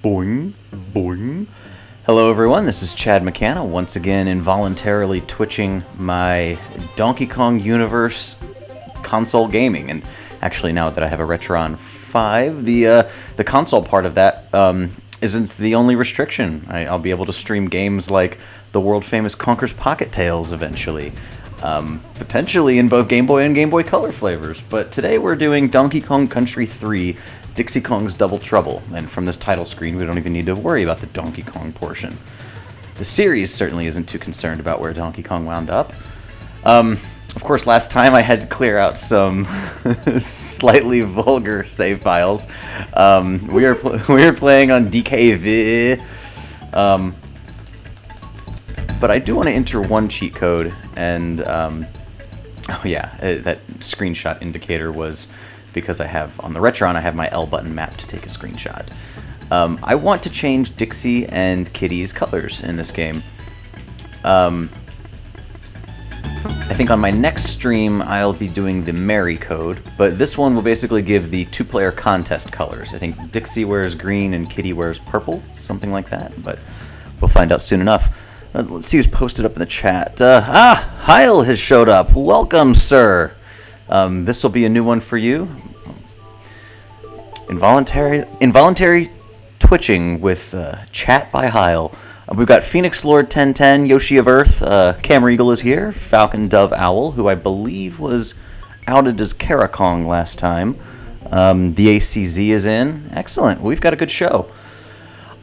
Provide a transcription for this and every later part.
Boing, boing. Hello everyone, this is Chad McCanna, once again involuntarily twitching my Donkey Kong Universe console gaming. And actually now that I have a Retron 5, the console part of that isn't the only restriction. I'll be able to stream games like the world famous Conker's Pocket Tales eventually. Potentially in both Game Boy and Game Boy Color flavors. But today we're doing Donkey Kong Country 3, Dixie Kong's Double Trouble, and from this title screen we don't even need to worry about the Donkey Kong portion. The series certainly isn't too concerned about where Donkey Kong wound up. Of course, last time I had to clear out some slightly vulgar save files. We are playing on DKV, but I do want to enter one cheat code, and oh yeah, that screenshot indicator was because I have, on the Retron, I have my L button mapped to take a screenshot. I want to change Dixie and Kitty's colors in this game. I think on my next stream I'll be doing the Mary code, but this one will basically give the two-player contest colors. I think Dixie wears green and Kitty wears purple, something like that, but we'll find out soon enough. Let's see who's posted up in the chat. Heil has showed up. Welcome, sir. This will be a new one for you. Involuntary twitching with chat by Heil. We've got Phoenix Lord 1010, Yoshi of Earth, Camera Eagle is here, Falcon Dove Owl, who I believe was outed as Karakong last time. The ACZ is in. Excellent. We've got a good show.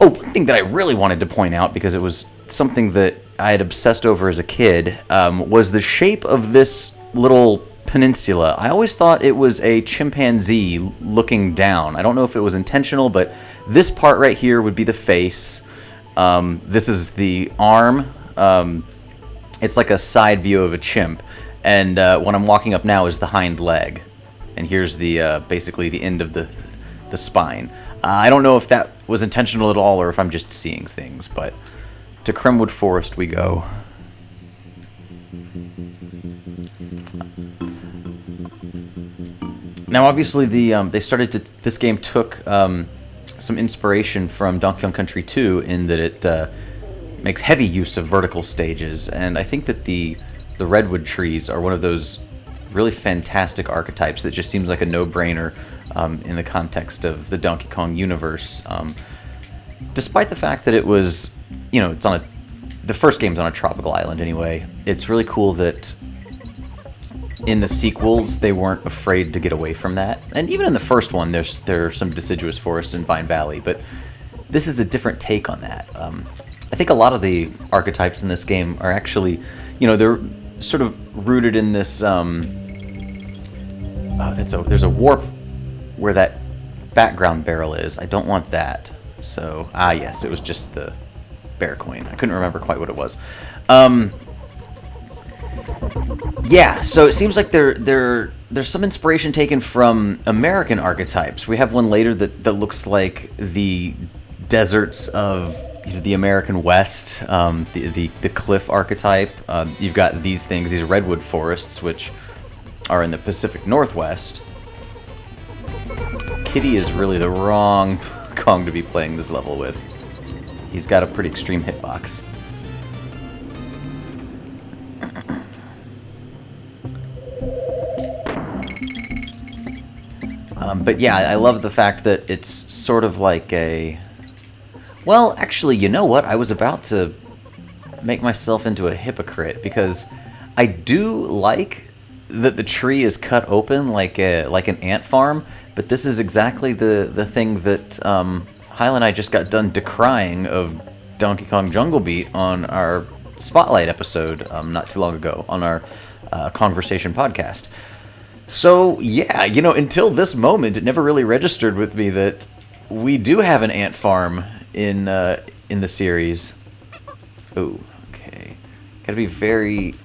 Oh, one thing that I really wanted to point out, because it was something that I had obsessed over as a kid, was the shape of this little peninsula. I always thought it was a chimpanzee looking down. I don't know if it was intentional, but this part right here would be the face. This is the arm. It's like a side view of a chimp. And what I'm walking up now is the hind leg. And here's the basically the end of the spine. I don't know if that was intentional at all or if I'm just seeing things, but to Kremwood Forest we go. Now, obviously, this game took some inspiration from Donkey Kong Country 2 in that it makes heavy use of vertical stages, and I think that the redwood trees are one of those really fantastic archetypes that just seems like a no-brainer in the context of the Donkey Kong universe. Despite the fact that it was, it's the first game's on a tropical island anyway, it's really cool that in the sequels, they weren't afraid to get away from that. And even in the first one, there are some deciduous forests in Vine Valley, but this is a different take on that. I think a lot of the archetypes in this game are actually, they're sort of rooted in this, there's a warp where that background barrel is. I don't want that. So, yes, it was just the bear coin. I couldn't remember quite what it was. Yeah, so it seems like there's some inspiration taken from American archetypes. We have one later that looks like the deserts of the American West, the cliff archetype. You've got these redwood forests, which are in the Pacific Northwest. Kitty is really the wrong Kong to be playing this level with. He's got a pretty extreme hitbox. But yeah, I love the fact that it's sort of like a... Well, actually, you know what? I was about to make myself into a hypocrite, because I do like that the tree is cut open like an ant farm, but this is exactly the thing that Heil and I just got done decrying of Donkey Kong Jungle Beat on our Spotlight episode not too long ago on our Conversation podcast. So, yeah, until this moment, it never really registered with me that we do have an ant farm in the series. Oh, okay. Gotta be very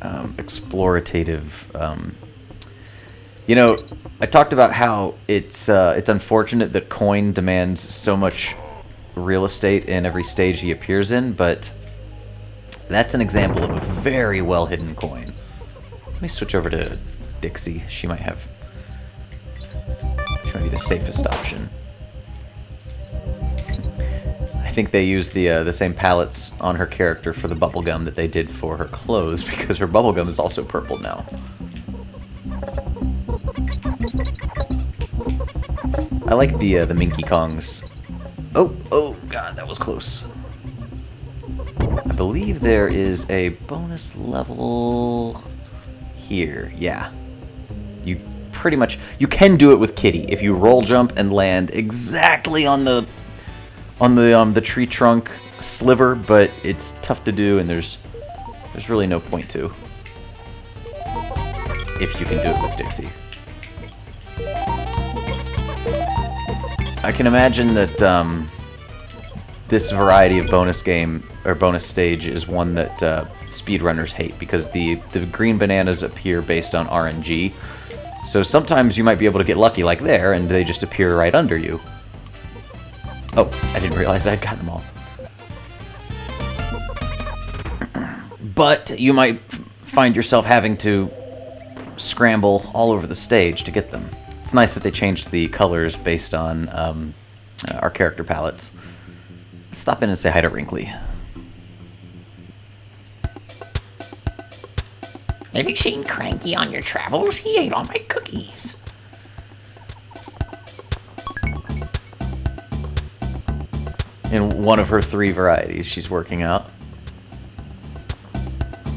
explorative. I talked about how it's unfortunate that Coin demands so much real estate in every stage he appears in, but that's an example of a very well-hidden coin. Let me switch over to Dixie. She might be the safest option. think they used the same palettes on her character for the bubblegum that they did for her clothes, because her bubblegum is also purple now. I like the Minky Kongs. Oh god, that was close. I believe there is a bonus level here. Yeah. You pretty much, you can do it with Kitty if you roll jump and land exactly on the tree trunk sliver, but it's tough to do and there's really no point to if you can do it with Dixie. I can imagine that this variety of bonus game or bonus stage is one that speedrunners hate, because the green bananas appear based on RNG. So sometimes you might be able to get lucky like there, and they just appear right under you. Oh, I didn't realize I'd gotten them all. But you might find yourself having to scramble all over the stage to get them. It's nice that they changed the colors based on our character palettes. Let's stop in and say hi to Wrinkly. Have you seen Cranky on your travels? He ate all my cookies. In one of her 3 varieties she's working out.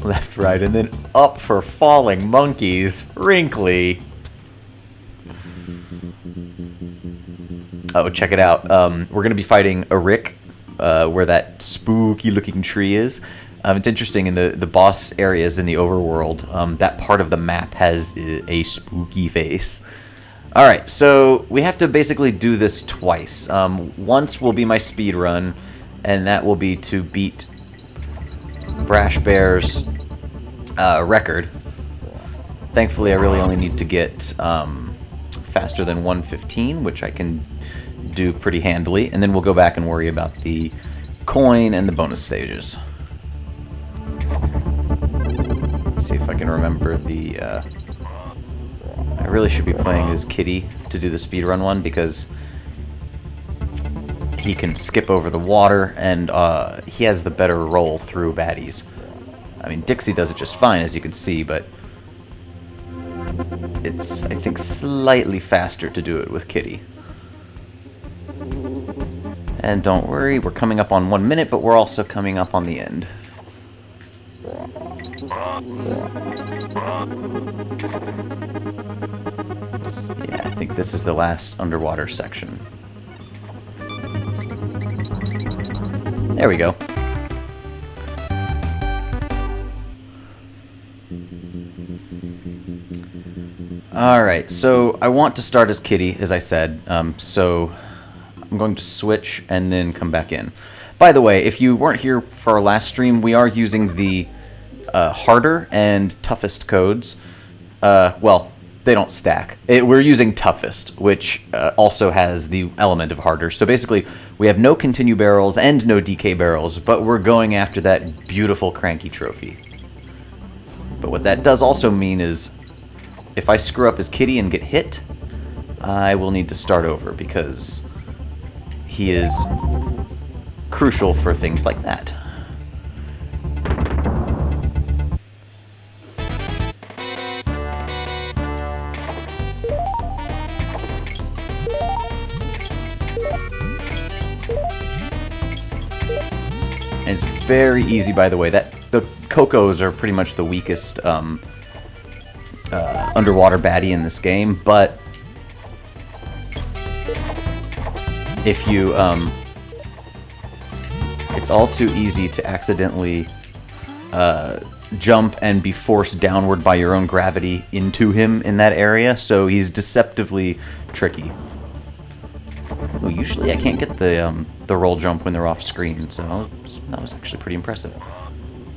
Left, right, and then up for falling monkeys. Wrinkly. Oh, check it out. We're going to be fighting a Rick, where that spooky-looking tree is. It's interesting, in the boss areas in the overworld, that part of the map has a spooky face. Alright, so we have to basically do this twice. Once will be my speed run, and that will be to beat Brash Bear's record. Thankfully, I really only need to get faster than 1:15, which I can do pretty handily, and then we'll go back and worry about the coin and the bonus stages. Let's see if I can remember the... I really should be playing as Kitty to do the speedrun one, because he can skip over the water, and he has the better roll through baddies. I mean, Dixie does it just fine, as you can see, but it's, I think, slightly faster to do it with Kitty. And don't worry, we're coming up on 1 minute, but we're also coming up on the end. Yeah, I think this is the last underwater section. There we go. Alright, so I want to start as Kitty, as I said, so I'm going to switch and then come back in. By the way, if you weren't here for our last stream, we are using the harder and toughest codes. Well, they don't stack. We're using toughest, which also has the element of harder. So basically, we have no continue barrels and no DK barrels, but we're going after that beautiful cranky trophy. But what that does also mean is, if I screw up as Kitty and get hit, I will need to start over, because he is crucial for things like that. And it's very easy, by the way. That the Cocos are pretty much the weakest underwater baddie in this game, but if you it's all too easy to accidentally jump and be forced downward by your own gravity into him in that area, so he's deceptively tricky. Well, usually I can't get the roll jump when they're off screen, so that was actually pretty impressive.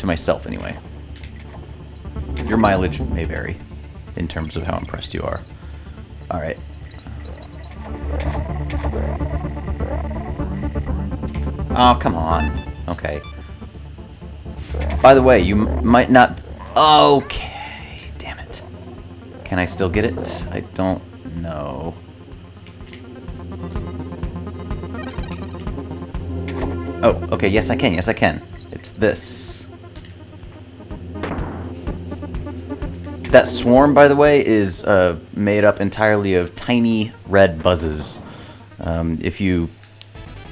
To myself, anyway. Your mileage may vary in terms of how impressed you are. Alright. Oh, come on. Okay. By the way, you might not... Okay. Damn it. Can I still get it? I don't know. Oh, okay, yes I can, yes I can. It's this. That swarm, by the way, is made up entirely of tiny red buzzes. If you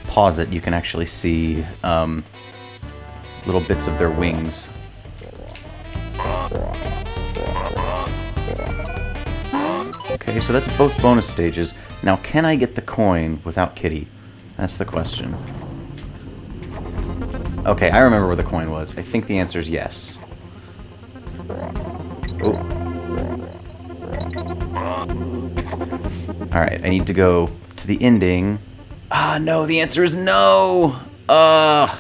pause it, you can actually see little bits of their wings. Okay, so that's both bonus stages. Now, can I get the coin without Kitty? That's the question. Okay, I remember where the coin was. I think the answer is yes. Oh. Alright, I need to go to the ending. Ah, no, the answer is no! Ugh.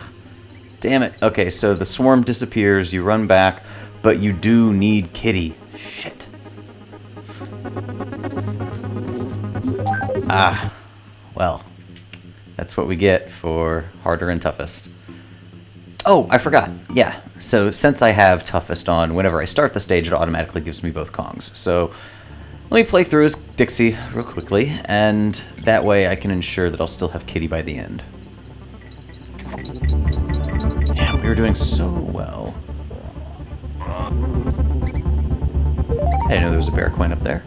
Damn it. Okay, so the swarm disappears, you run back, but you do need Kitty. Shit. Ah, well, that's what we get for harder and toughest. Oh, I forgot. Yeah, so since I have toughest on, whenever I start the stage, it automatically gives me both Kongs. So let me play through as Dixie real quickly, and that way I can ensure that I'll still have Kitty by the end. Yeah, we were doing so well. I didn't know there was a bear coin up there.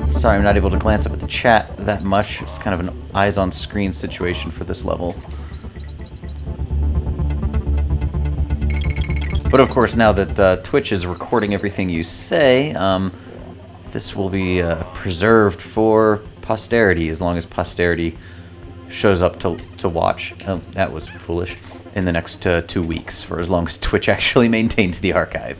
Sorry, I'm not able to glance up at the chat that much. It's kind of an eyes-on-screen situation for this level. But of course, now that Twitch is recording everything you say, this will be preserved for posterity, as long as posterity shows up to watch. Oh, that was foolish. In the next 2 weeks, for as long as Twitch actually maintains the archive.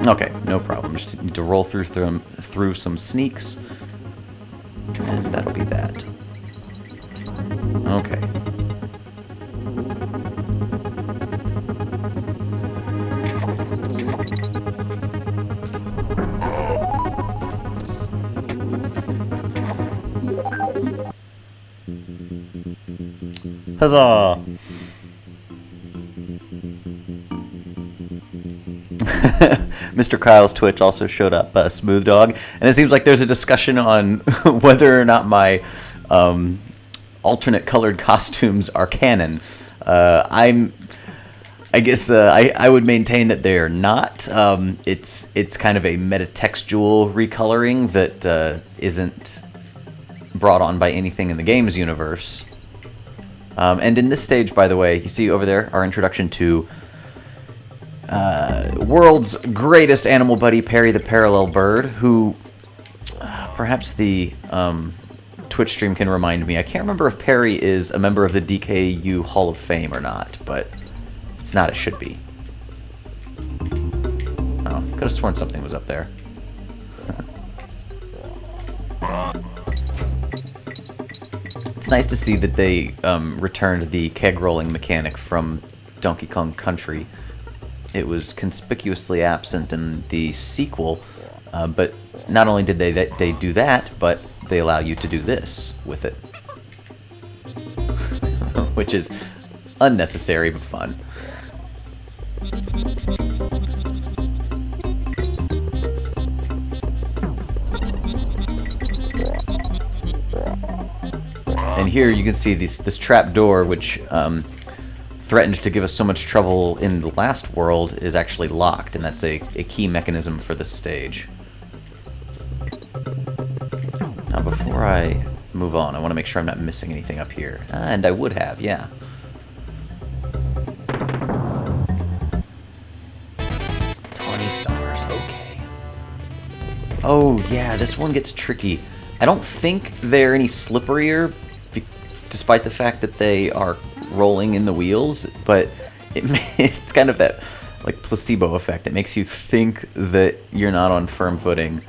Okay, no problem. Just need to roll through some sneaks, and that'll be that. Okay. Huzzah! Mr. Kyle's Twitch also showed up, Smooth Dog, and it seems like there's a discussion on whether or not my alternate colored costumes are canon. I guess I would maintain that they are not. It's kind of a metatextual recoloring that isn't brought on by anything in the game's universe. And in this stage, by the way, you see over there our introduction to world's greatest animal buddy, Perry the Parallel Bird, who perhaps the Twitch stream can remind me. I can't remember if Perry is a member of the DKU Hall of Fame or not, but if it's not, it should be. Oh, could have sworn something was up there. It's nice to see that they returned the keg rolling mechanic from Donkey Kong Country. It was conspicuously absent in the sequel, but not only did they do that, but they allow you to do this with it. Which is unnecessary but fun. And here you can see this trap door, which threatened to give us so much trouble in the last world, is actually locked, and that's a key mechanism for this stage. Now, before I move on, I want to make sure I'm not missing anything up here. And I would have, yeah. $20, okay. Oh, yeah, this one gets tricky. I don't think they're any slipperier, despite the fact that they are rolling in the wheels, but it's kind of that like placebo effect. It makes you think that you're not on firm footing.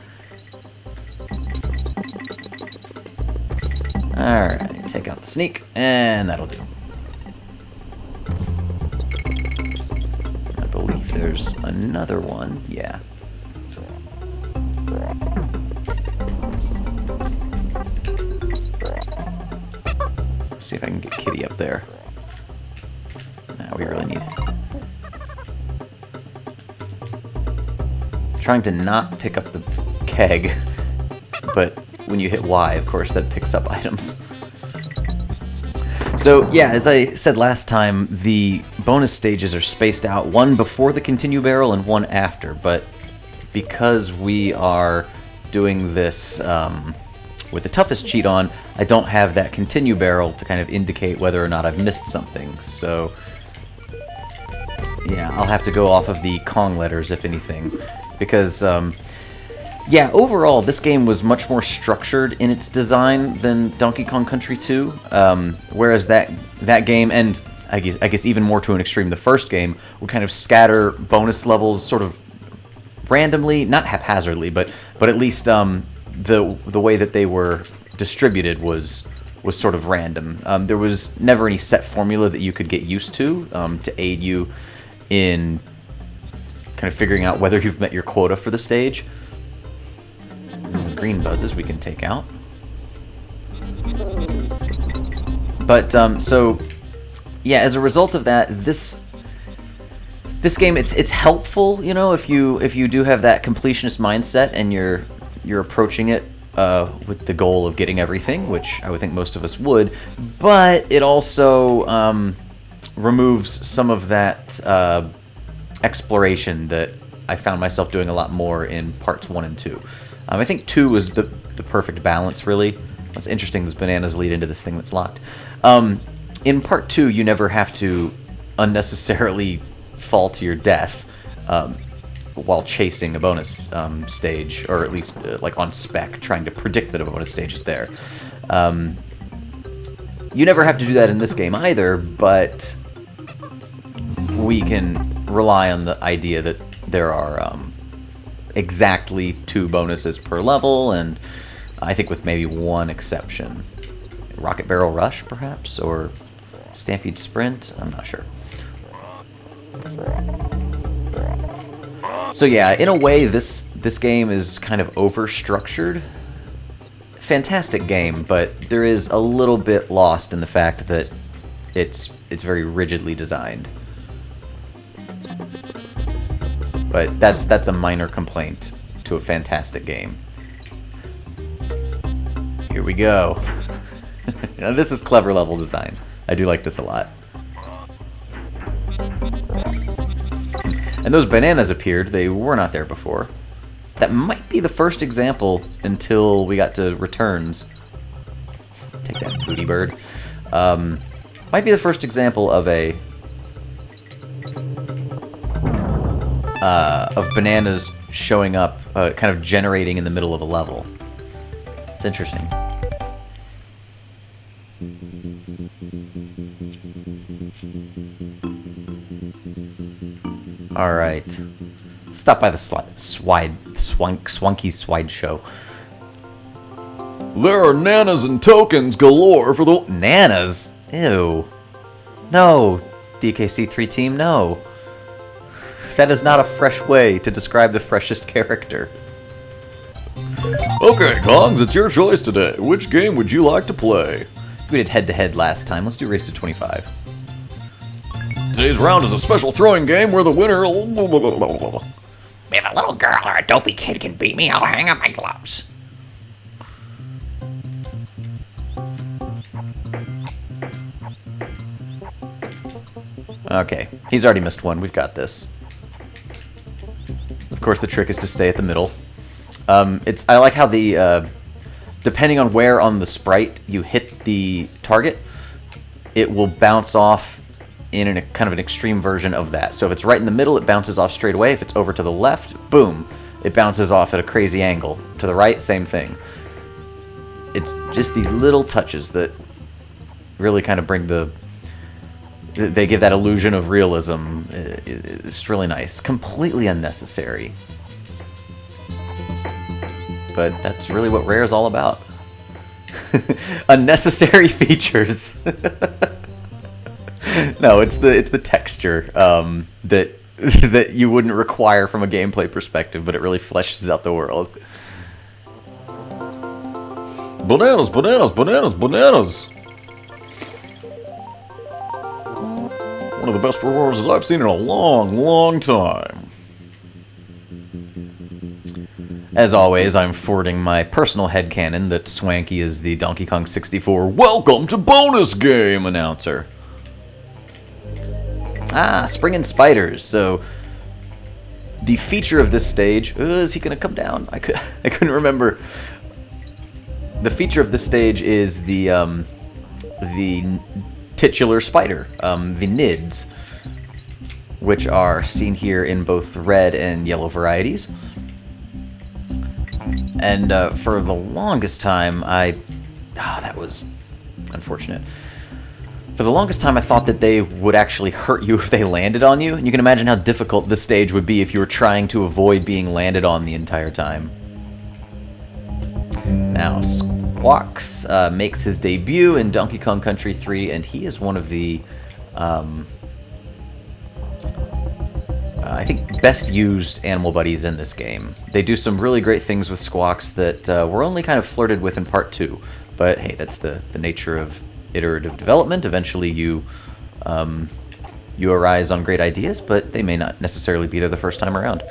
Alright, take out the sneak, and that'll do. I believe there's another one, yeah. See if I can get Kitty up there. how we really need. Trying to not pick up the keg, but when you hit Y, of course, that picks up items. So, yeah, as I said last time, the bonus stages are spaced out, one before the continue barrel and one after, but because we are doing this with the toughest cheat on, I don't have that continue barrel to kind of indicate whether or not I've missed something. So, yeah, I'll have to go off of the Kong letters, if anything, because, yeah, overall, this game was much more structured in its design than Donkey Kong Country 2, whereas that game, and I guess even more to an extreme, the first game, would kind of scatter bonus levels sort of randomly, not haphazardly, but at least the way that they were distributed was sort of random. There was never any set formula that you could get used to aid you in kind of figuring out whether you've met your quota for the stage. Green buzzes we can take out. But, so, yeah, as a result of that, this game, it's helpful, you know, if you do have that completionist mindset and you're approaching it with the goal of getting everything, which I would think most of us would, but it also removes some of that exploration that I found myself doing a lot more in parts 1 and 2. I think 2 was the perfect balance, really. It's interesting, those bananas lead into this thing that's locked. In part 2, you never have to unnecessarily fall to your death while chasing a bonus stage, or at least like on spec, trying to predict that a bonus stage is there. You never have to do that in this game either, but we can rely on the idea that there are exactly 2 bonuses per level, and I think with maybe one exception. Rocket Barrel Rush, perhaps, or Stampede Sprint, I'm not sure. So yeah, in a way, this game is kind of over-structured. Fantastic game, but there is a little bit lost in the fact that it's very rigidly designed. But that's a minor complaint to a fantastic game. Here we go. Now, this is clever level design. I do like this a lot. And those bananas appeared. They were not there before. That might be the first example until we got to returns. Take that, booty bird. Might be the first example of of bananas showing up, kind of generating in the middle of a level. It's interesting. All right. Let's stop by the Swanky Swide Show. There are nanas and tokens galore for the... Nanas? Ew. No, DKC3 team, no. That is not a fresh way to describe the freshest character. Okay, Kongs, it's your choice today. Which game would you like to play? We did head-to-head last time. Let's do Race to 25. Today's round is a special throwing game where the winner... If a little girl or a dopey kid can beat me, I'll hang up my gloves. Okay, he's already missed one. We've got this. Of course, the trick is to stay at the middle. I like how the depending on where on the sprite you hit the target, it will bounce off in a kind of an extreme version of that. So if it's right in the middle, it bounces off straight away. If it's over to the left, boom, it bounces off at a crazy angle. To the right, same thing. It's just these little touches that really kind of bring they give that illusion of realism. It's really nice. Completely unnecessary. But that's really what Rare is all about. Unnecessary features. No, it's the texture that you wouldn't require from a gameplay perspective, but it really fleshes out the world. Bananas, bananas, bananas, bananas! One of the best performances I've seen in a long, long time. As always, I'm forwarding my personal headcanon that Swanky is the Donkey Kong 64 Welcome to bonus game announcer. Ah, springing spiders. So, the feature of this stage... is he going to come down? I couldn't remember. The feature of this stage is the titular spider, the nids, which are seen here in both red and yellow varieties. And for the longest time, that was unfortunate. For the longest time, I thought that they would actually hurt you if they landed on you. And you can imagine how difficult this stage would be if you were trying to avoid being landed on the entire time. Now, Squawks makes his debut in Donkey Kong Country 3, and he is one of the, I think, best used animal buddies in this game. They do some really great things with Squawks that were only kind of flirted with in Part 2. But hey, that's the nature of iterative development. Eventually you arise on great ideas, but they may not necessarily be there the first time around.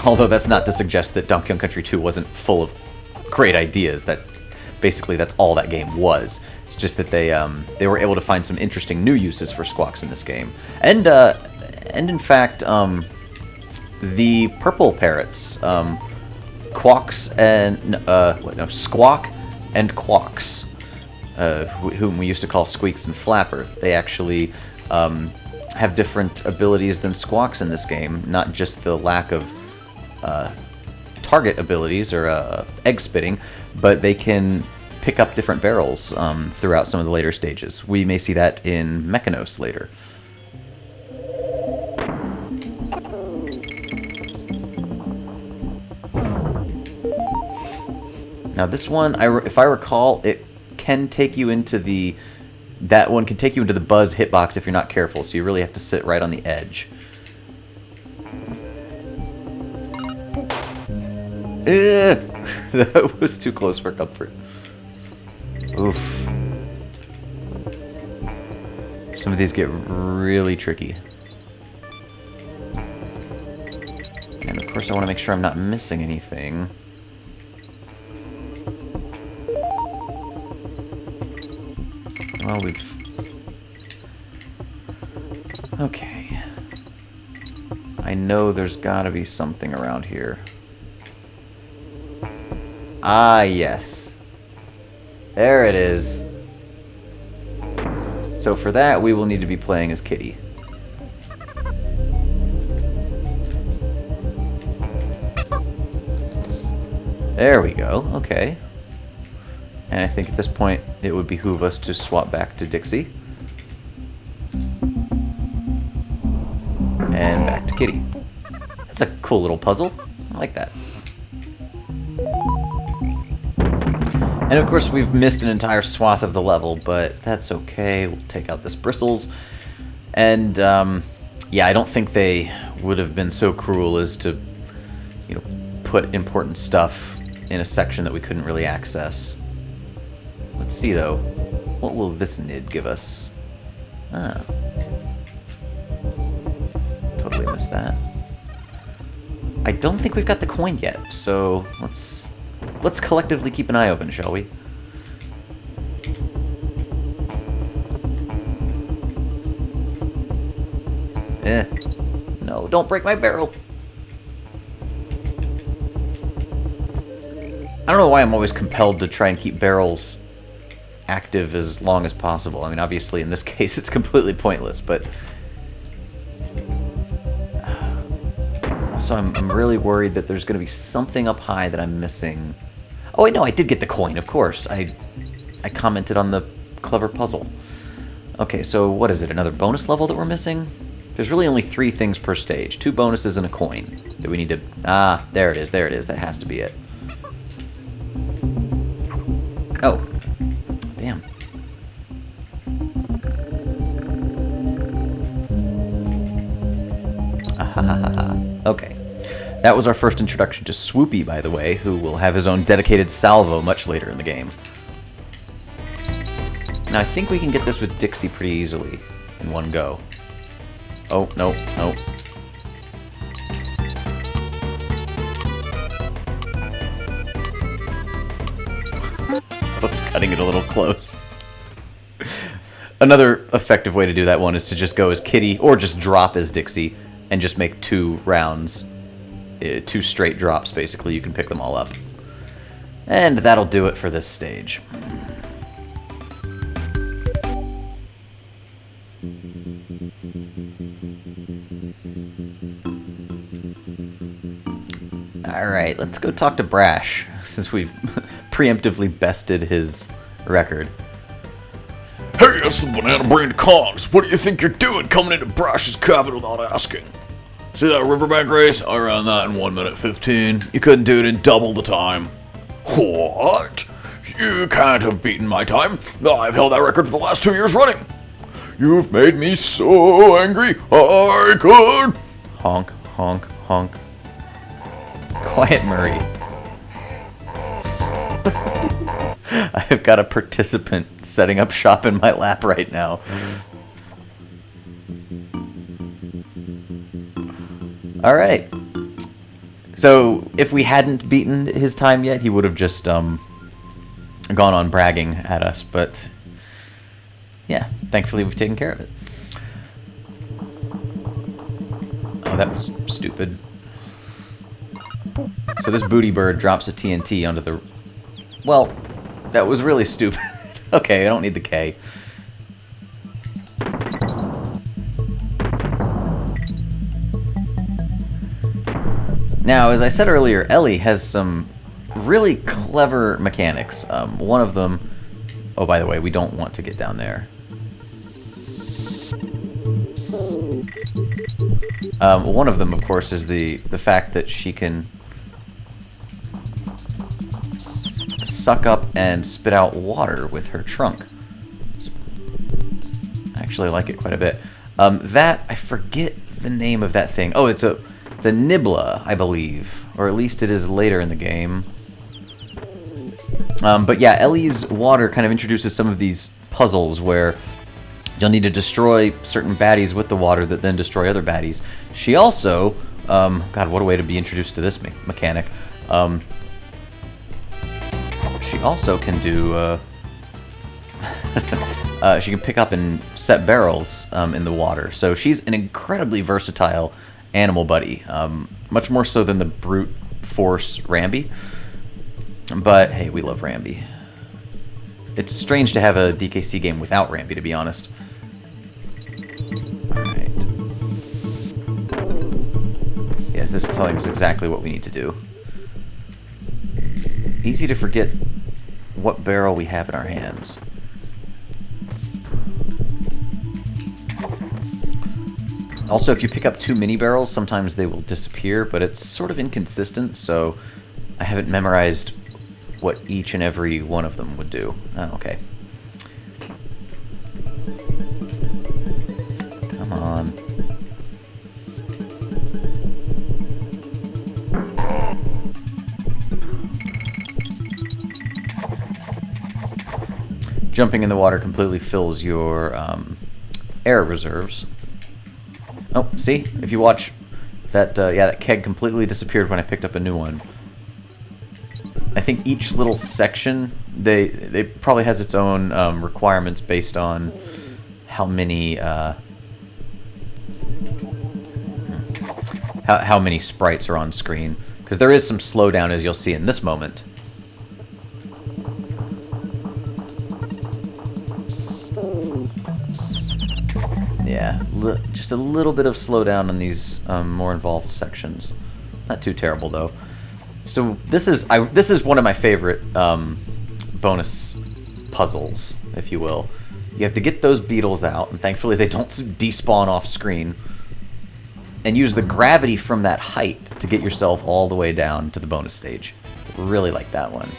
Although that's not to suggest that Donkey Kong Country 2 wasn't full of great ideas. Basically that's all that game was. It's just that they were able to find some interesting new uses for Squawks in this game. And in fact, the purple parrots, Quawks and Squawk and Quawks, whom we used to call Squeaks and Flapper. They actually have different abilities than Squawks in this game, not just the lack of target abilities or egg spitting, but they can pick up different barrels throughout some of the later stages. We may see that in Mechanos later. Now this one, if I recall, it can take you into the... That one can take you into the Buzz hitbox if you're not careful, so you really have to sit right on the edge. That was too close for comfort. Oof. Some of these get really tricky. And of course I want to make sure I'm not missing anything. Well, okay. I know there's gotta be something around here. Ah, yes. There it is. So for that, we will need to be playing as Kitty. There we go, okay. And I think at this point, it would behoove us to swap back to Dixie. And back to Kitty. That's a cool little puzzle. I like that. And of course, we've missed an entire swath of the level, but that's okay. We'll take out this bristles. And, yeah, I don't think they would have been so cruel as to, you know, put important stuff in a section that we couldn't really access. Let's see, though. What will this nid give us? Ah. Totally missed that. I don't think we've got the coin yet, so let's collectively keep an eye open, shall we? No, don't break my barrel. I don't know why I'm always compelled to try and keep barrels active as long as possible. I mean, obviously, in this case, it's completely pointless, but... Also, I'm really worried that there's going to be something up high that I'm missing. Oh, wait, no, I did get the coin, of course. I commented on the clever puzzle. Okay, so what is it, another bonus level that we're missing? There's really only 3 things per stage. 2 bonuses and a coin that we need to... Ah, there it is, there it is. That has to be it. Oh. Damn. Okay. That was our first introduction to Swoopy, by the way, who will have his own dedicated salvo much later in the game. Now, I think we can get this with Dixie pretty easily in one go. Oh, no, no. I was cutting it a little close. Another effective way to do that one is to just go as Kitty, or just drop as Dixie, and just make 2 rounds. 2 straight drops, basically. You can pick them all up. And that'll do it for this stage. Alright, let's go talk to Brash, since we've preemptively bested his record. Hey, it's the Banana Brain Kongs. What do you think you're doing coming into Brash's cabin without asking? See that Riverbank race? I ran that in 1 minute 15. You couldn't do it in double the time. What? You can't have beaten my time. I've held that record for the last 2 years running. You've made me so angry, I could... Honk, honk, honk. Quiet, Murray. I've got a participant setting up shop in my lap right now. Alright. So, if we hadn't beaten his time yet, he would have just gone on bragging at us, but yeah, thankfully we've taken care of it. Oh, that was stupid. So this booty bird drops a TNT onto the... Well, that was really stupid. Okay, I don't need the K. Now, as I said earlier, Ellie has some really clever mechanics. One of them... Oh, by the way, we don't want to get down there. One of them, of course, is the fact that she can suck up and spit out water with her trunk. I actually like it quite a bit. That, I forget the name of that thing. Oh, it's a Nibbler, I believe. Or at least it is later in the game. But yeah, Ellie's water kind of introduces some of these puzzles where you'll need to destroy certain baddies with the water that then destroy other baddies. She also... God, what a way to be introduced to this mechanic. She also can do... she can pick up and set barrels in the water. So she's an incredibly versatile animal buddy. Much more so than the brute force Rambi. But, hey, we love Rambi. It's strange to have a DKC game without Rambi, to be honest. Alright. Yes, this is telling us exactly what we need to do. Easy to forget what barrel we have in our hands. Also, if you pick up too many barrels, sometimes they will disappear, but it's sort of inconsistent, so I haven't memorized what each and every one of them would do. Oh, okay. Come on. Jumping in the water completely fills your air reserves. Oh, see? If you watch, that yeah, that keg completely disappeared when I picked up a new one. I think each little section, they probably has its own requirements based on how many how many sprites are on screen. Because there is some slowdown, as you'll see in this moment. Yeah, just a little bit of slowdown in these more involved sections. Not too terrible though. So this is one of my favorite bonus puzzles, if you will. You have to get those beetles out, and thankfully they don't despawn off screen. And use the gravity from that height to get yourself all the way down to the bonus stage. Really like that one.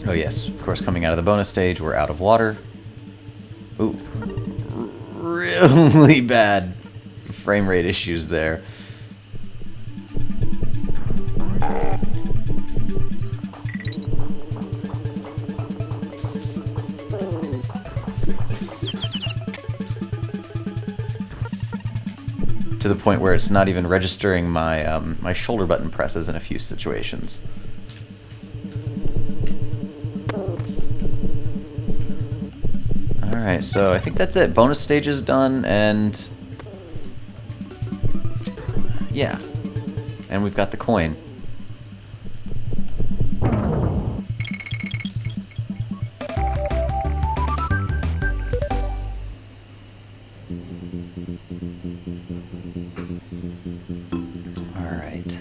Oh yes, of course, coming out of the bonus stage, we're out of water. Ooh. Really bad frame rate issues there. To the point where it's not even registering my my shoulder button presses in a few situations. Alright, so I think that's it. Bonus stage is done, and yeah. And we've got the coin. Alright.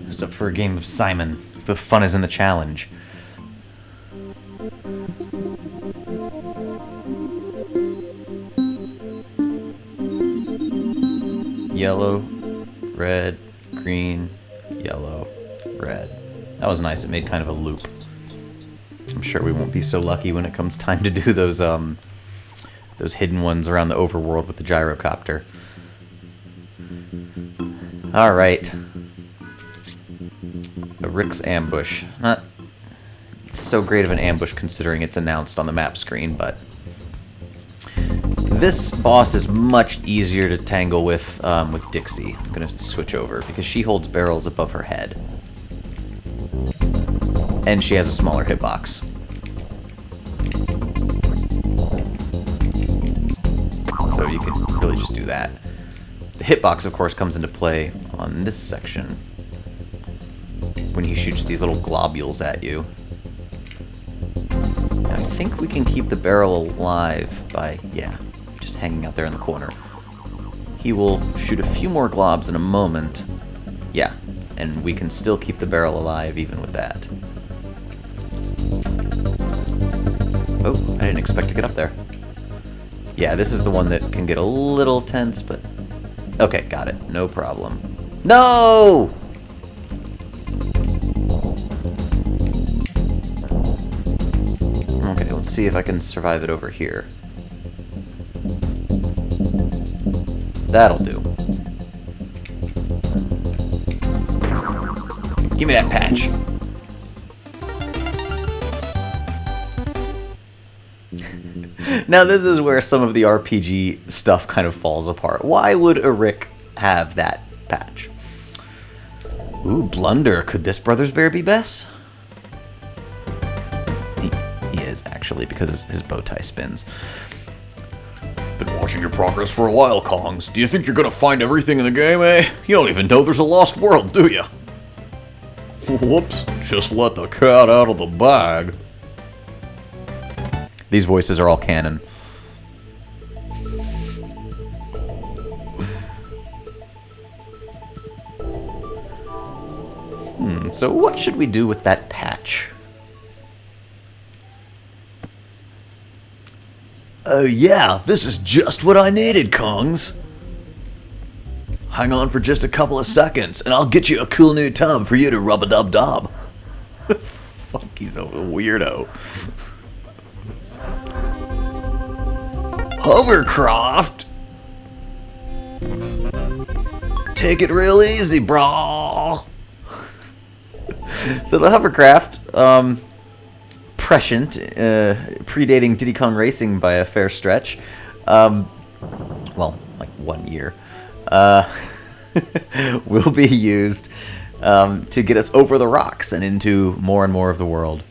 What's up for a game of Simon? The fun is in the challenge. Yellow, red, green, yellow, red. That was nice. It made kind of a loop. I'm sure we won't be so lucky when it comes time to do those hidden ones around the overworld with the gyrocopter. All right. A Rick's ambush. Not so great of an ambush considering it's announced on the map screen, but this boss is much easier to tangle with Dixie. I'm gonna switch over because she holds barrels above her head, and she has a smaller hitbox. So you can really just do that. The hitbox, of course, comes into play on this section when he shoots these little globules at you. And I think we can keep the barrel alive by, yeah, just hanging out there in the corner. He will shoot a few more globs in a moment. Yeah, and we can still keep the barrel alive even with that. Oh, I didn't expect to get up there. Yeah, this is the one that can get a little tense, but okay, got it. No problem. No! Okay, let's see if I can survive it over here. That'll do. Give me that patch. Now this is where some of the RPG stuff kind of falls apart. Why would a Rick have that patch? Ooh, blunder. Could this Brothers Bear be best? He is, actually, because his bow tie spins. Been watching your progress for a while, Kongs. Do you think you're gonna find everything in the game, eh? You don't even know there's a lost world, do you? Whoops, just let the cat out of the bag. These voices are all canon. So what should we do with that patch? Oh yeah, this is just what I needed, Kongs. Hang on for just a couple of seconds, and I'll get you a cool new tub for you to rub-a-dub-dub. Fuck, he's a weirdo. Hovercraft? Take it real easy, brah. So the hovercraft, prescient, predating Diddy Kong Racing by a fair stretch, well, like 1 year, will be used to get us over the rocks and into more and more of the world.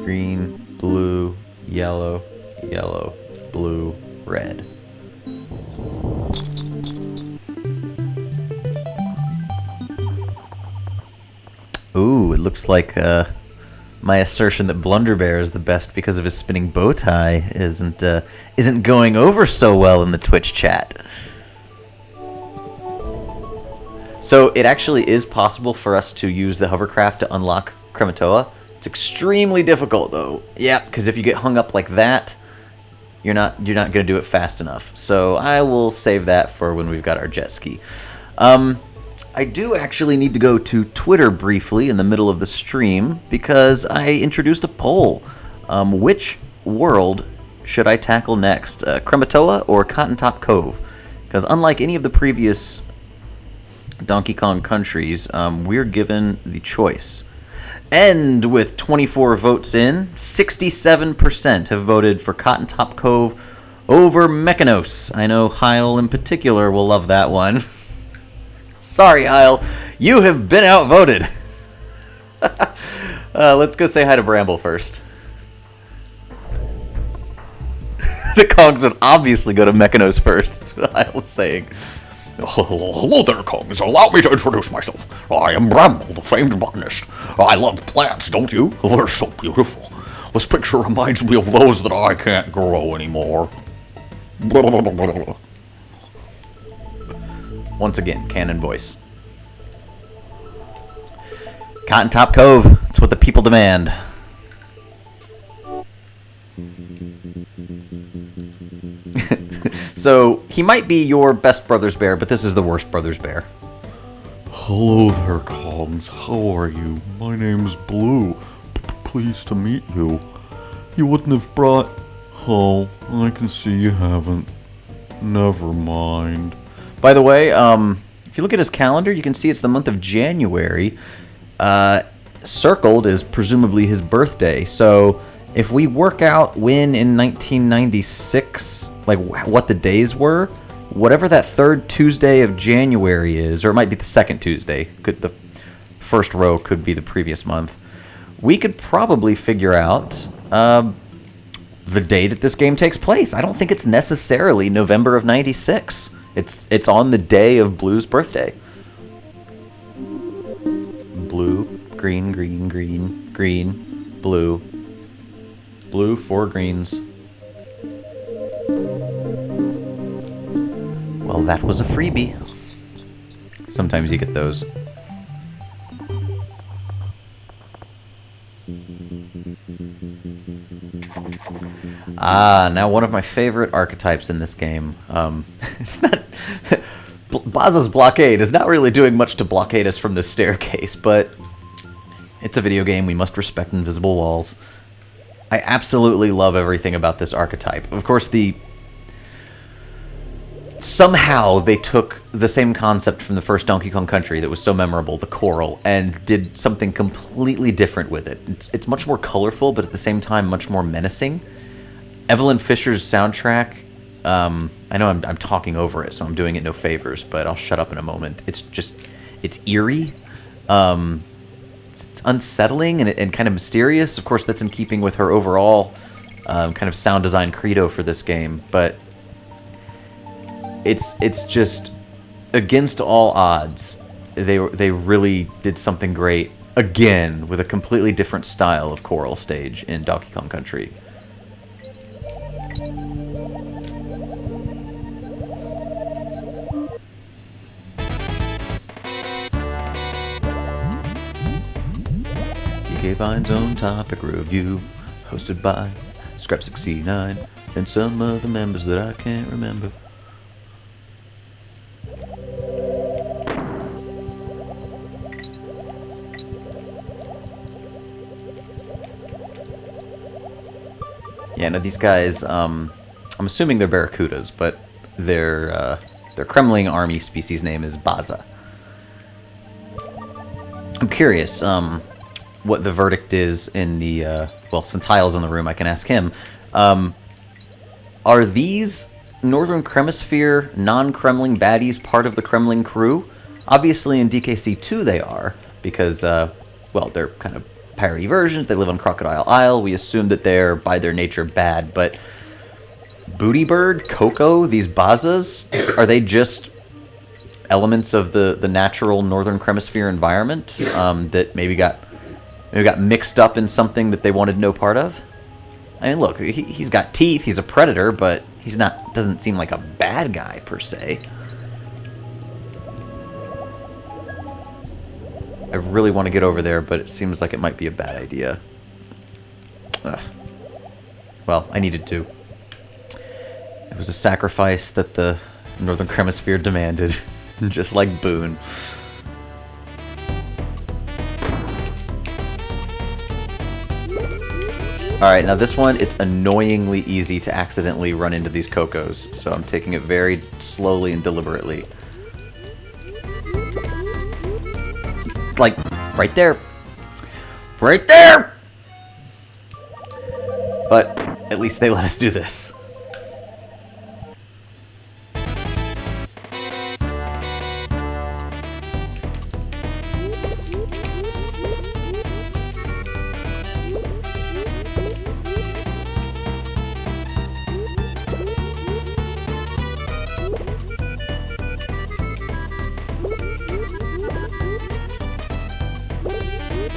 Green, blue, yellow, yellow, blue, red. Ooh, it looks like my assertion that Blunderbear is the best because of his spinning bow tie isn't going over so well in the Twitch chat. So it actually is possible for us to use the hovercraft to unlock Krematoa. It's extremely difficult though. Yeah, because if you get hung up like that, You're not going to do it fast enough. So I will save that for when we've got our jet ski. I do actually need to go to Twitter briefly in the middle of the stream because I introduced a poll. Which world should I tackle next? Krematoa or Cotton Top Cove? Because unlike any of the previous Donkey Kong countries, we're given the choice. And with 24 votes in, 67% have voted for Cotton Top Cove over Mechanos. I know Heil in particular will love that one. Sorry, Heil, you have been outvoted. Let's go say hi to Bramble first. The Kongs would obviously go to Mechanos first, that's what Heil's saying. Hello there, Kongs. Allow me to introduce myself. I am Bramble, the famed botanist. I love plants, don't you? They're so beautiful. This picture reminds me of those that I can't grow anymore. Once again, canon voice. Cotton Top Cove, it's what the people demand. So, he might be your best brother's bear, but this is the worst brother's bear. Hello there, Kongs. How are you? My name's Blue. Pleased to meet you. You wouldn't have brought... Oh, I can see you haven't. Never mind. By the way, if you look at his calendar, you can see it's the month of January. Circled is presumably his birthday, so if we work out when in 1996, like what the days were, whatever that third Tuesday of January is, or it might be the second Tuesday, the first row could be the previous month, we could probably figure out the day that this game takes place. I don't think it's necessarily November of 96. It's on the day of Blue's birthday. Blue, green, green, green, green, blue. Blue, 4 greens. Well, that was a freebie. Sometimes you get those. Now one of my favorite archetypes in this game. It's not... Baza's blockade is not really doing much to blockade us from this staircase, but it's a video game. We must respect invisible walls. I absolutely love everything about this archetype. Of course, somehow they took the same concept from the first Donkey Kong Country that was so memorable, the coral, and did something completely different with it. It's much more colorful, but at the same time much more menacing. Evelyn Fisher's soundtrack, I know I'm talking over it, so I'm doing it no favors, but I'll shut up in a moment. It's eerie. It's unsettling and kind of mysterious. Of course, that's in keeping with her overall kind of sound design credo for this game, but it's just against all odds. They really did something great again with a completely different style of choral stage in Donkey Kong Country. Vine's own topic review, hosted by Scrap69 and some other members that I can't remember. Yeah, now these guys, I'm assuming they're barracudas, but their Kremling army species name is Baza. I'm curious, what the verdict is in the, well, since Heil's in the room, I can ask him. Are these Northern Kremisphere non-Kremling baddies part of the Kremling crew? Obviously in DKC 2 they are, because, well, they're kind of parody versions. They live on Crocodile Isle. We assume that they're, by their nature, bad, but Booty Bird, Coco, these Bazas, are they just elements of the natural Northern Kremisphere environment that maybe got mixed up in something that they wanted no part of? I mean, look, he's got teeth, he's a predator, but doesn't seem like a bad guy, per se. I really want to get over there, but it seems like it might be a bad idea. Ugh. Well, I needed to. It was a sacrifice that the Northern Hemisphere demanded, just like Boone. Alright, now this one, it's annoyingly easy to accidentally run into these Cocos, so I'm taking it very slowly and deliberately. Like, right there. Right there! But at least they let us do this.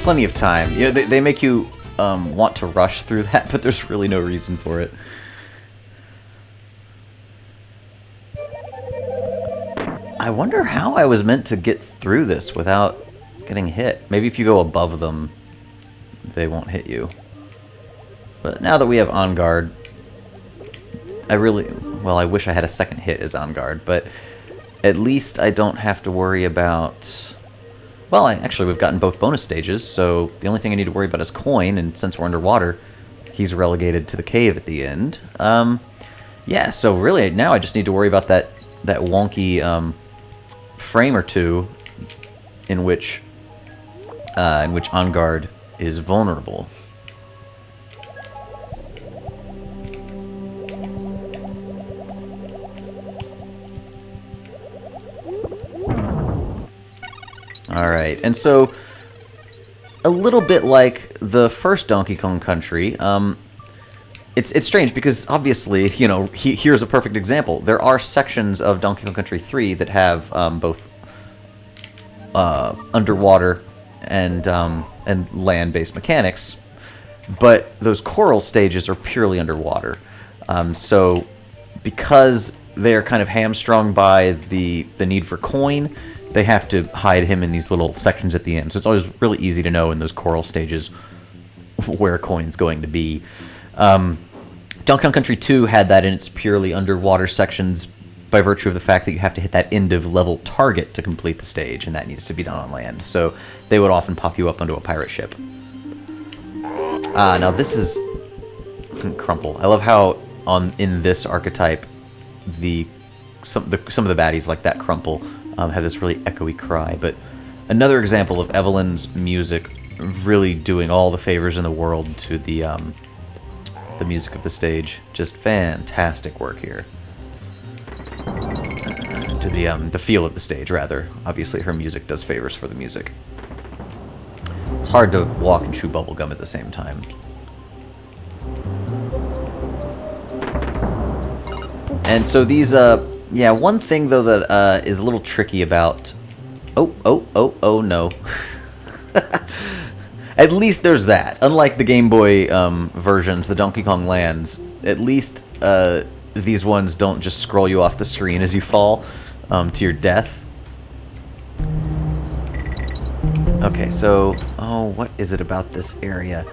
Plenty of time. You know, they make you want to rush through that, but there's really no reason for it. I wonder how I was meant to get through this without getting hit. Maybe if you go above them, they won't hit you. But now that we have On Guard, I wish I had a second hit as On Guard, but at least I don't have to worry about... Well, actually, we've gotten both bonus stages, so the only thing I need to worry about is Coin, and since we're underwater, he's relegated to the cave at the end. Yeah, so really, now I just need to worry about that wonky frame or two in which On Guard is vulnerable. Alright, and so, a little bit like the first Donkey Kong Country, it's strange because obviously, you know, here's a perfect example. There are sections of Donkey Kong Country 3 that have both underwater and land-based mechanics, but those coral stages are purely underwater. So, because they're kind of hamstrung by the need for coin, they have to hide him in these little sections at the end. So it's always really easy to know in those coral stages where coin's going to be. Donkey Kong Country 2 had that in its purely underwater sections by virtue of the fact that you have to hit that end of level target to complete the stage, and that needs to be done on land. So they would often pop you up onto a pirate ship. Now this is Crumple. I love how in this archetype some of the baddies like that Crumple have this really echoey cry, but another example of Evelyn's music really doing all the favors in the world to the music of the stage. Just fantastic work here. To the feel of the stage, rather. Obviously, her music does favors for the music. It's hard to walk and chew bubblegum at the same time. And so these, yeah, one thing, though, that is a little tricky about... Oh, no. At least there's that. Unlike the Game Boy versions, the Donkey Kong Lands, at least these ones don't just scroll you off the screen as you fall to your death. Okay, so... Oh, what is it about this area?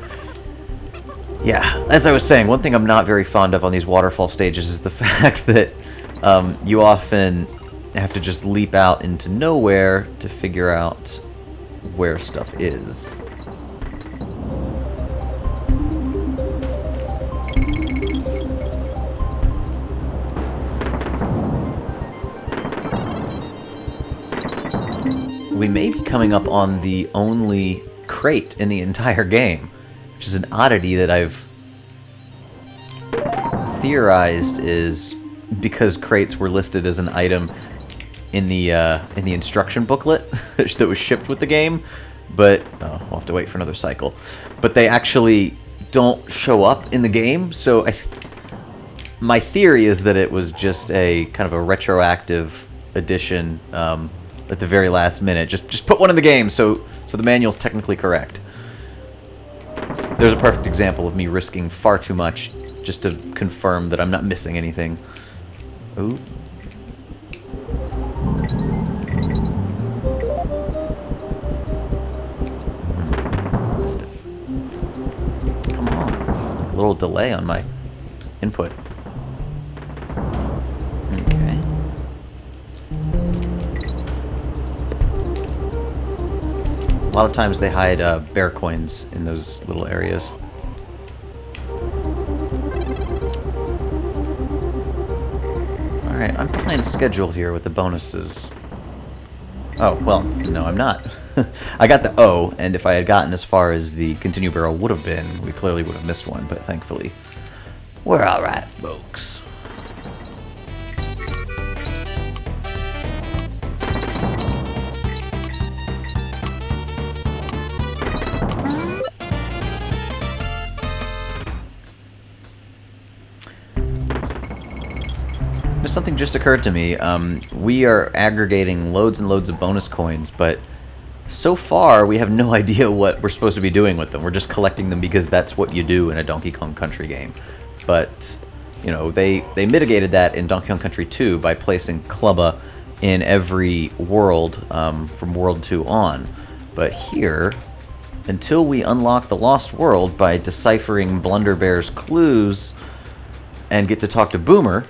Yeah, as I was saying, one thing I'm not very fond of on these waterfall stages is the fact that you often have to just leap out into nowhere to figure out where stuff is. We may be coming up on the only crate in the entire game, which is an oddity that I've theorized is because crates were listed as an item in the instruction booklet that was shipped with the game, but we'll have to wait for another cycle. But they actually don't show up in the game, so my theory is that it was just a kind of a retroactive addition at the very last minute. Just put one in the game, so the manual's technically correct. There's a perfect example of me risking far too much just to confirm that I'm not missing anything. Ooh. Missed it. Come on. It's like a little delay on my input. lot of times they hide bear coins in those little areas. Alright, I'm behind schedule here with the bonuses. Oh, well, no, I'm not. I got the O, and if I had gotten as far as the continue barrel would have been, we clearly would have missed one, but thankfully, we're alright, folks. Something just occurred to me. We are aggregating loads and loads of bonus coins, but so far we have no idea what we're supposed to be doing with them. We're just collecting them because that's what you do in a Donkey Kong Country game. But, you know, they mitigated that in Donkey Kong Country 2 by placing Clubba in every world from World 2 on. But here, until we unlock the Lost World by deciphering Blunderbear's clues and get to talk to Boomer,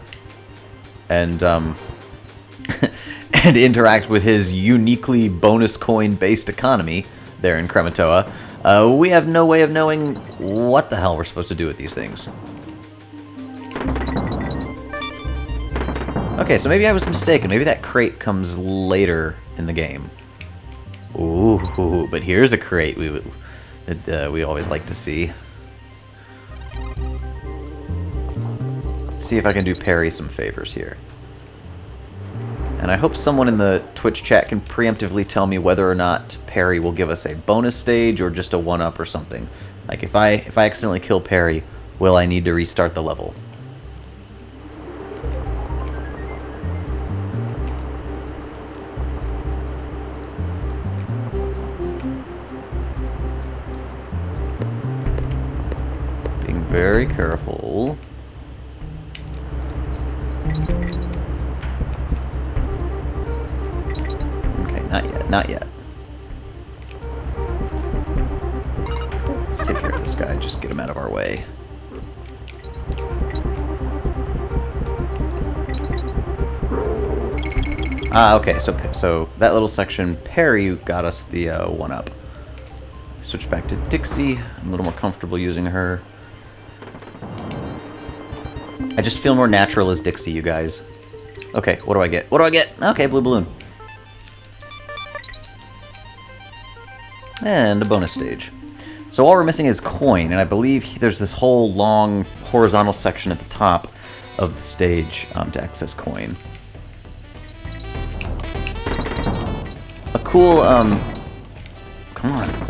and and interact with his uniquely bonus coin based economy there in Krematoa, we have no way of knowing what the hell we're supposed to do with these things. Okay, so maybe I was mistaken. Maybe that crate comes later in the game. Ooh, but here's a crate we always like to see. See if I can do Perry some favors here. And I hope someone in the Twitch chat can preemptively tell me whether or not Perry will give us a bonus stage or just a 1-up or something. Like, if I accidentally kill Perry, will I need to restart the level? Being very careful. Not yet. Let's take care of this guy, just get him out of our way. Ah, okay, so that little section, Perry got us the 1-up. Switch back to Dixie. I'm a little more comfortable using her. I just feel more natural as Dixie, you guys. Okay, what do I get? What do I get? Okay, blue balloon. And a bonus stage. So all we're missing is coin, and I believe there's this whole long horizontal section at the top of the stage to access coin. A cool,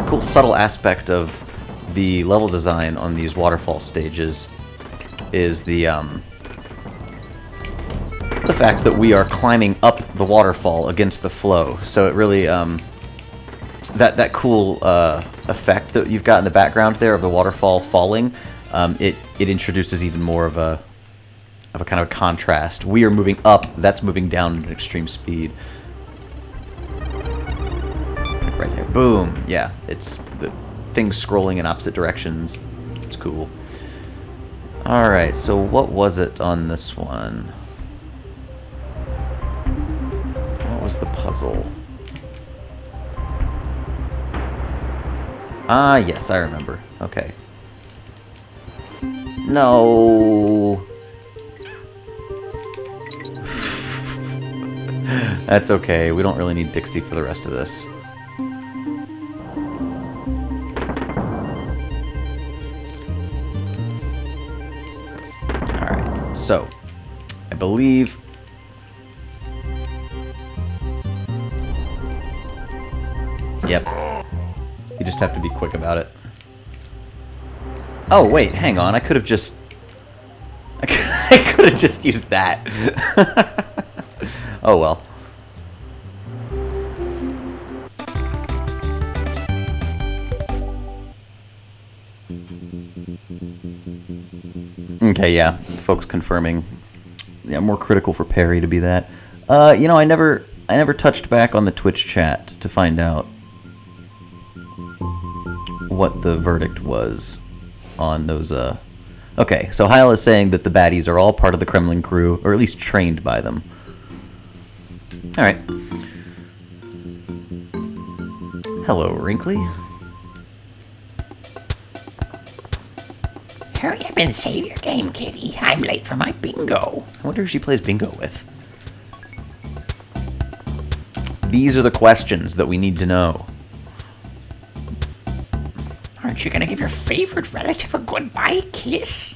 cool subtle aspect of the level design on these waterfall stages is the fact that we are climbing up the waterfall against the flow. So it really, that cool effect that you've got in the background there of the waterfall falling, it introduces even more of a kind of contrast. We are moving up, that's moving down at extreme speed. Right there, boom. Yeah, it's the things scrolling in opposite directions. It's cool. All right, so what was it on this one? What was the puzzle? Ah, yes, I remember. Okay. No. That's okay. We don't really need Dixie for the rest of this. Alright, so I believe... Yep. You just have to be quick about it. Oh, wait, hang on. I could have just... I could have just used that. Oh, well. Okay, yeah. Folks confirming. Yeah, more critical for Perry to be that. You know, I never touched back on the Twitch chat to find out what the verdict was on those, Okay, so Heil is saying that the baddies are all part of the Kremlin crew, or at least trained by them. Alright. Hello, Wrinkly. Hurry up and save your game, kitty. I'm late for my bingo. I wonder who she plays bingo with. These are the questions that we need to know. Aren't you gonna give your favorite relative a goodbye kiss?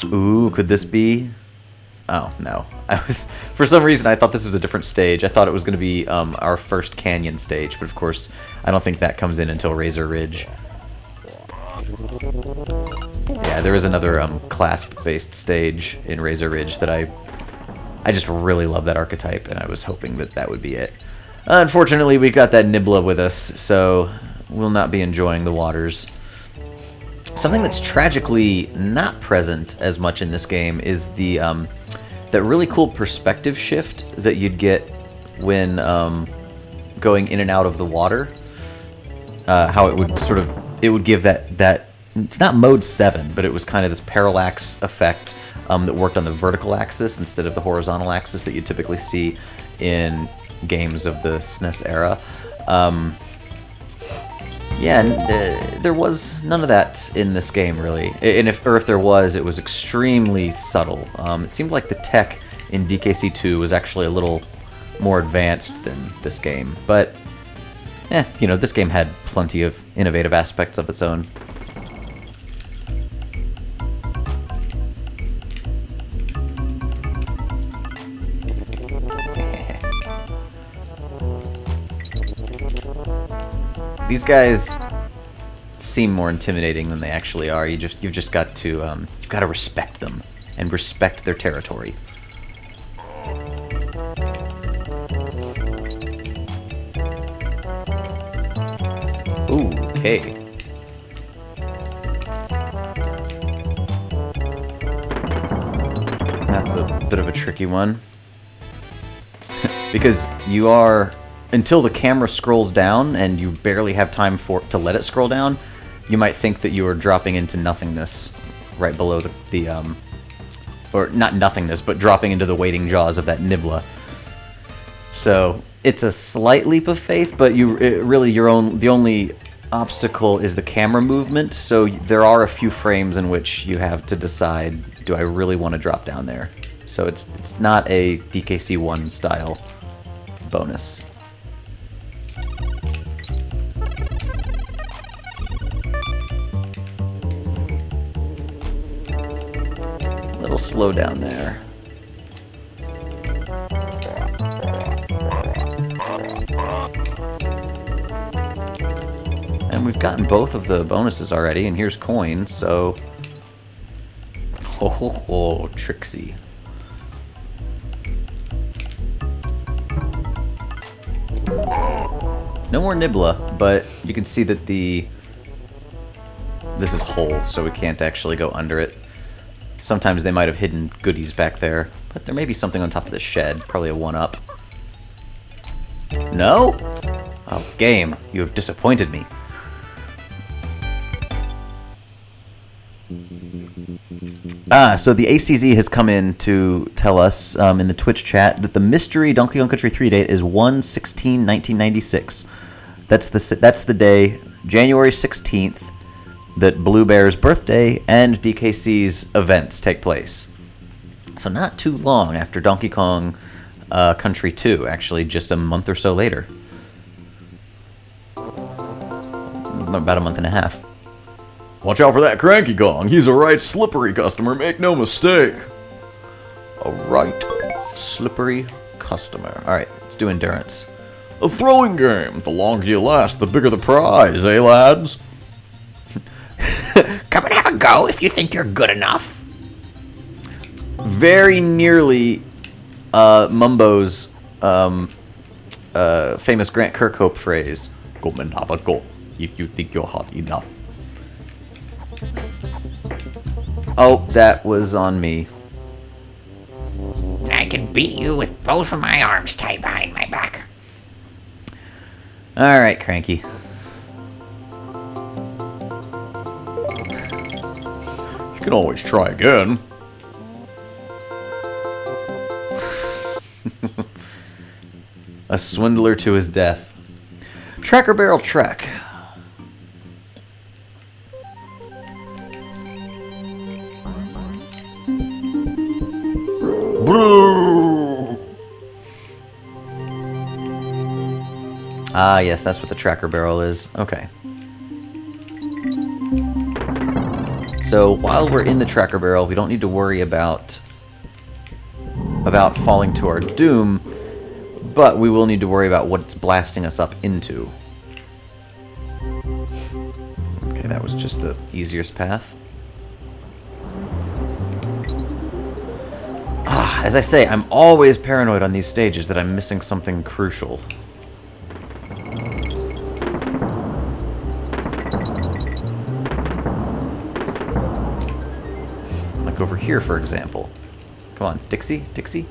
Ooh, could this be? Oh, no. For some reason, I thought this was a different stage. I thought it was going to be our first canyon stage, but of course, I don't think that comes in until Razor Ridge. Yeah, there is another clasp-based stage in Razor Ridge that I just really love that archetype, and I was hoping that that would be it. Unfortunately, we've got that Nibbla with us, so we'll not be enjoying the waters. Something that's tragically not present as much in this game is the that really cool perspective shift that you'd get when going in and out of the water. How it would give that it's not mode 7, but it was kind of this parallax effect that worked on the vertical axis instead of the horizontal axis that you typically see in games of the SNES era. Yeah, there was none of that in this game, really. And if there was, it was extremely subtle. It seemed like the tech in DKC2 was actually a little more advanced than this game. But, this game had plenty of innovative aspects of its own. These guys seem more intimidating than they actually are. You've just got to you've got to respect them and respect their territory. Ooh, okay. That's a bit of a tricky one because you are. Until the camera scrolls down and you barely have time to let it scroll down, you might think that you are dropping into nothingness right below or not nothingness, but dropping into the waiting jaws of that Nibbla. So it's a slight leap of faith, but the only obstacle is the camera movement. So there are a few frames in which you have to decide, do I really want to drop down there? So it's not a DKC1 style bonus. Little slow down there. And we've gotten both of the bonuses already, and here's coins, so... Oh, Trixie. No more Nibbla, but you can see that this is whole, so we can't actually go under it. Sometimes they might have hidden goodies back there, but there may be something on top of the shed, probably a 1-up. No? Oh, game, you have disappointed me. So the ACZ has come in to tell us in the Twitch chat that the mystery Donkey Kong Country 3 date is 1/16/1996. That's the day, January 16th, that Blue Bear's birthday and DKC's events take place. So not too long after Donkey Kong Country 2, actually just a month or so later. About a month and a half. Watch out for that Cranky Kong. He's a right slippery customer, make no mistake. A right slippery customer. Alright, let's do endurance. A throwing game. The longer you last, the bigger the prize, eh, lads? Come and have a go if you think you're good enough. Very nearly Mumbo's famous Grant Kirkhope phrase. Come and have a go if you think you're hot enough. Oh, that was on me. I can beat you with both of my arms tied behind my back. Alright, Cranky. You can always try again. A swindler to his death. Tracker Barrel Trek. Ah, yes, that's what the tracker barrel is. Okay. So while we're in the tracker barrel, we don't need to worry about falling to our doom, but we will need to worry about what it's blasting us up into. Okay, that was just the easiest path. Ah, as I say, I'm always paranoid on these stages that I'm missing something crucial. Like over here, for example. Come on, Dixie? Dixie?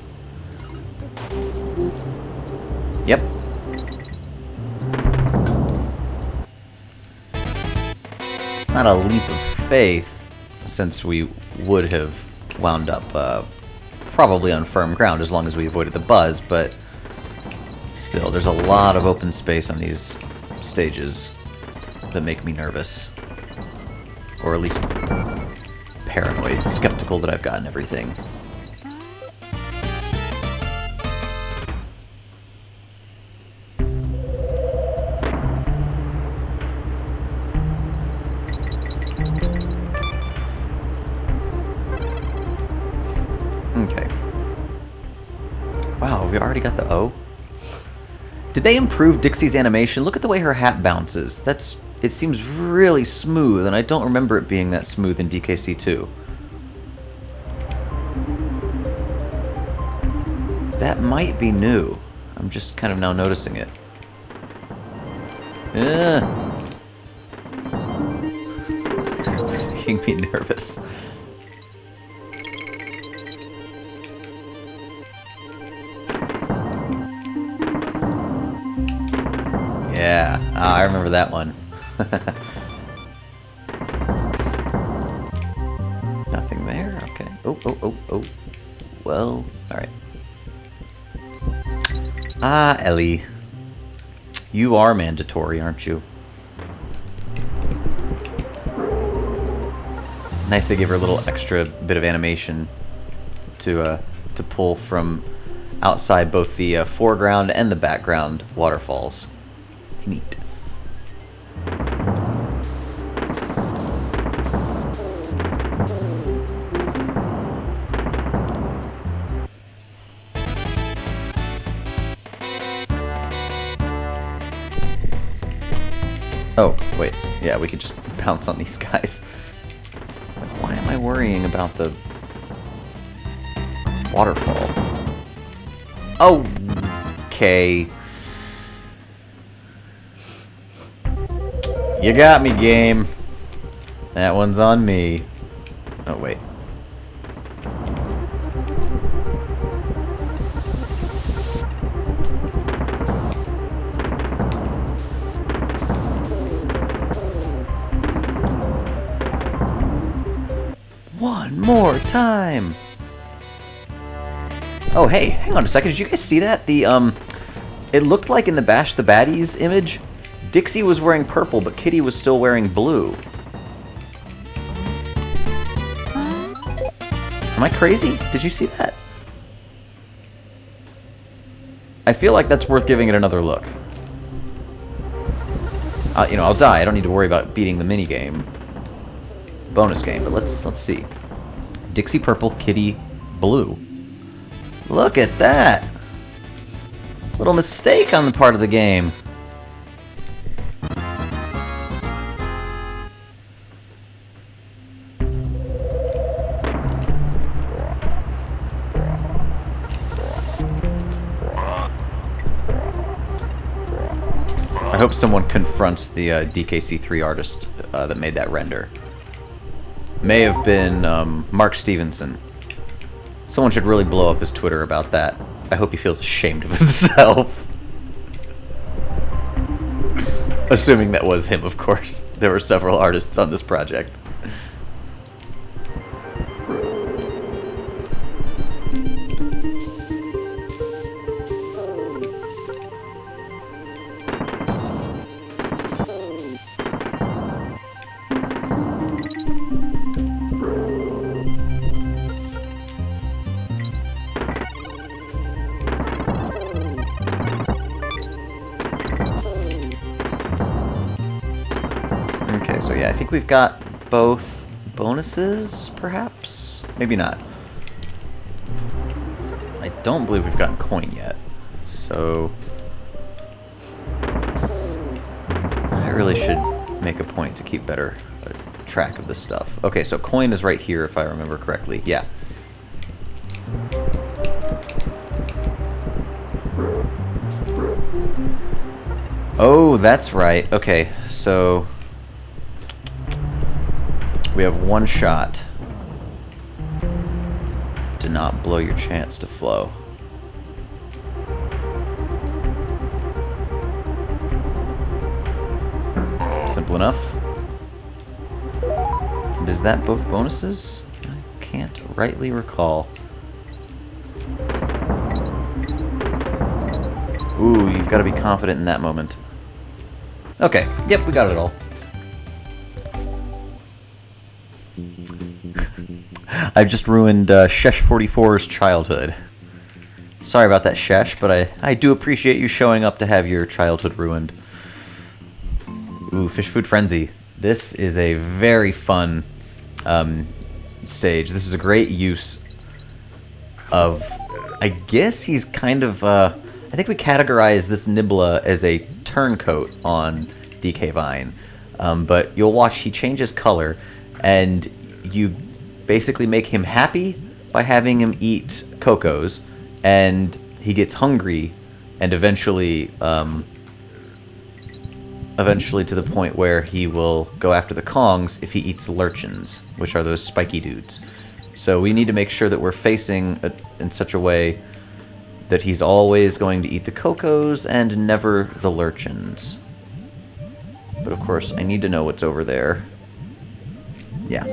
Yep. It's not a leap of faith, since we would have wound up probably on firm ground as long as we avoided the buzz, but still, there's a lot of open space on these stages that make me nervous. Or at least paranoid, skeptical that I've gotten everything. Okay. Wow, we already got the O? Did they improve Dixie's animation? Look at the way her hat bounces. It seems really smooth, and I don't remember it being that smooth in DKC2. That might be new. I'm just kind of now noticing it. Making me nervous. Yeah, I remember that one. Nothing there? Okay. Oh. Well, alright. Ah, Ellie. You are mandatory, aren't you? Nice they give her a little extra bit of animation to pull from outside both the foreground and the background waterfalls. It's neat. Oh, wait. Yeah, we could just bounce on these guys. Like, why am I worrying about the waterfall? Oh, okay. You got me, game. That one's on me. Oh, wait. One more time. Oh, hey, hang on a second. Did you guys see that? It looked like in the Bash the Baddies image, Dixie was wearing purple, but Kitty was still wearing blue. Am I crazy? Did you see that? I feel like that's worth giving it another look. I'll die. I don't need to worry about beating the minigame. Bonus game, but let's see. Dixie purple, Kitty blue. Look at that! Little mistake on the part of the game. I hope someone confronts the DKC3 artist that made that render. May have been Mark Stevenson. Someone should really blow up his Twitter about that. I hope he feels ashamed of himself. Assuming that was him, of course. There were several artists on this project. Okay, so yeah, I think we've got both bonuses, perhaps? Maybe not. I don't believe we've gotten coin yet, so I really should make a point to keep better track of this stuff. Okay, so coin is right here if I remember correctly. Yeah. Oh, that's right. Okay, so we have one shot. Do not blow your chance to flow. Simple enough. And is that both bonuses? I can't rightly recall. Ooh, you've got to be confident in that moment. Okay, yep, we got it all. I've just ruined Shesh 44's childhood. Sorry about that, Shesh, but I do appreciate you showing up to have your childhood ruined. Ooh, Fish Food Frenzy. This is a very fun stage. This is a great use of... I guess he's kind of... I think we categorize this Nibbla as a turncoat on DK Vine. But you'll watch he changes color, and you basically make him happy by having him eat Cocos, and he gets hungry, and eventually to the point where he will go after the Kongs if he eats Lurchins, which are those spiky dudes. So we need to make sure that we're facing in such a way that he's always going to eat the Cocos and never the Lurchins. But of course, I need to know what's over there. Yeah.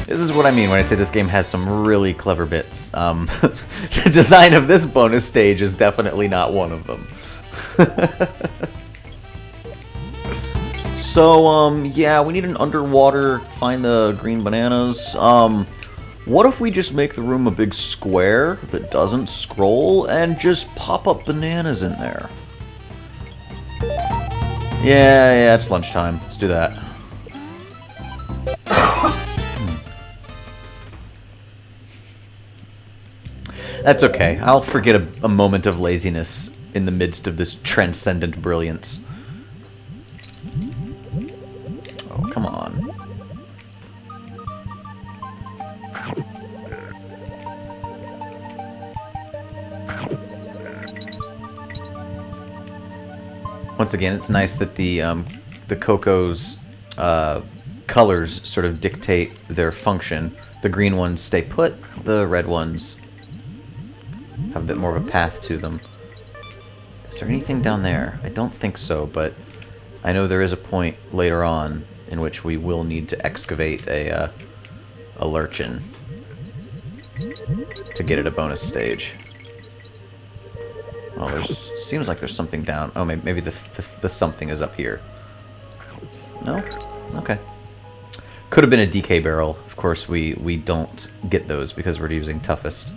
This is what I mean when I say this game has some really clever bits. The design of this bonus stage is definitely not one of them. So, yeah, we need an underwater, find the green bananas. What if we just make the room a big square that doesn't scroll and just pop up bananas in there? Yeah, it's lunchtime. Let's do that. That's okay. I'll forget a moment of laziness in the midst of this transcendent brilliance. Oh, come on. Once again, it's nice that the Coco's colors sort of dictate their function. The green ones stay put, the red ones have a bit more of a path to them. Is there anything down there? I don't think so, but I know there is a point later on in which we will need to excavate a Lurchin to get at a bonus stage. Well, seems like there's something down. Oh, maybe the something is up here. No? Okay. Could have been a DK barrel. Of course, we don't get those because we're using toughest.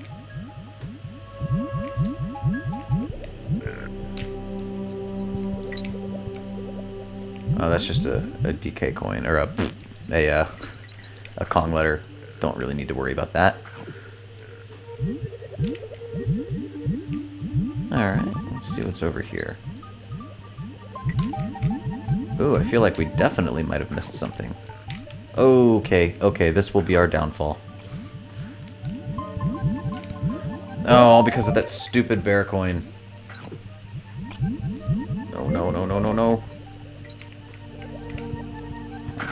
Oh, that's just a DK coin, or a Kong letter. Don't really need to worry about that. Alright, let's see what's over here. Ooh, I feel like we definitely might have missed something. Okay, this will be our downfall. Oh, all because of that stupid bear coin. No.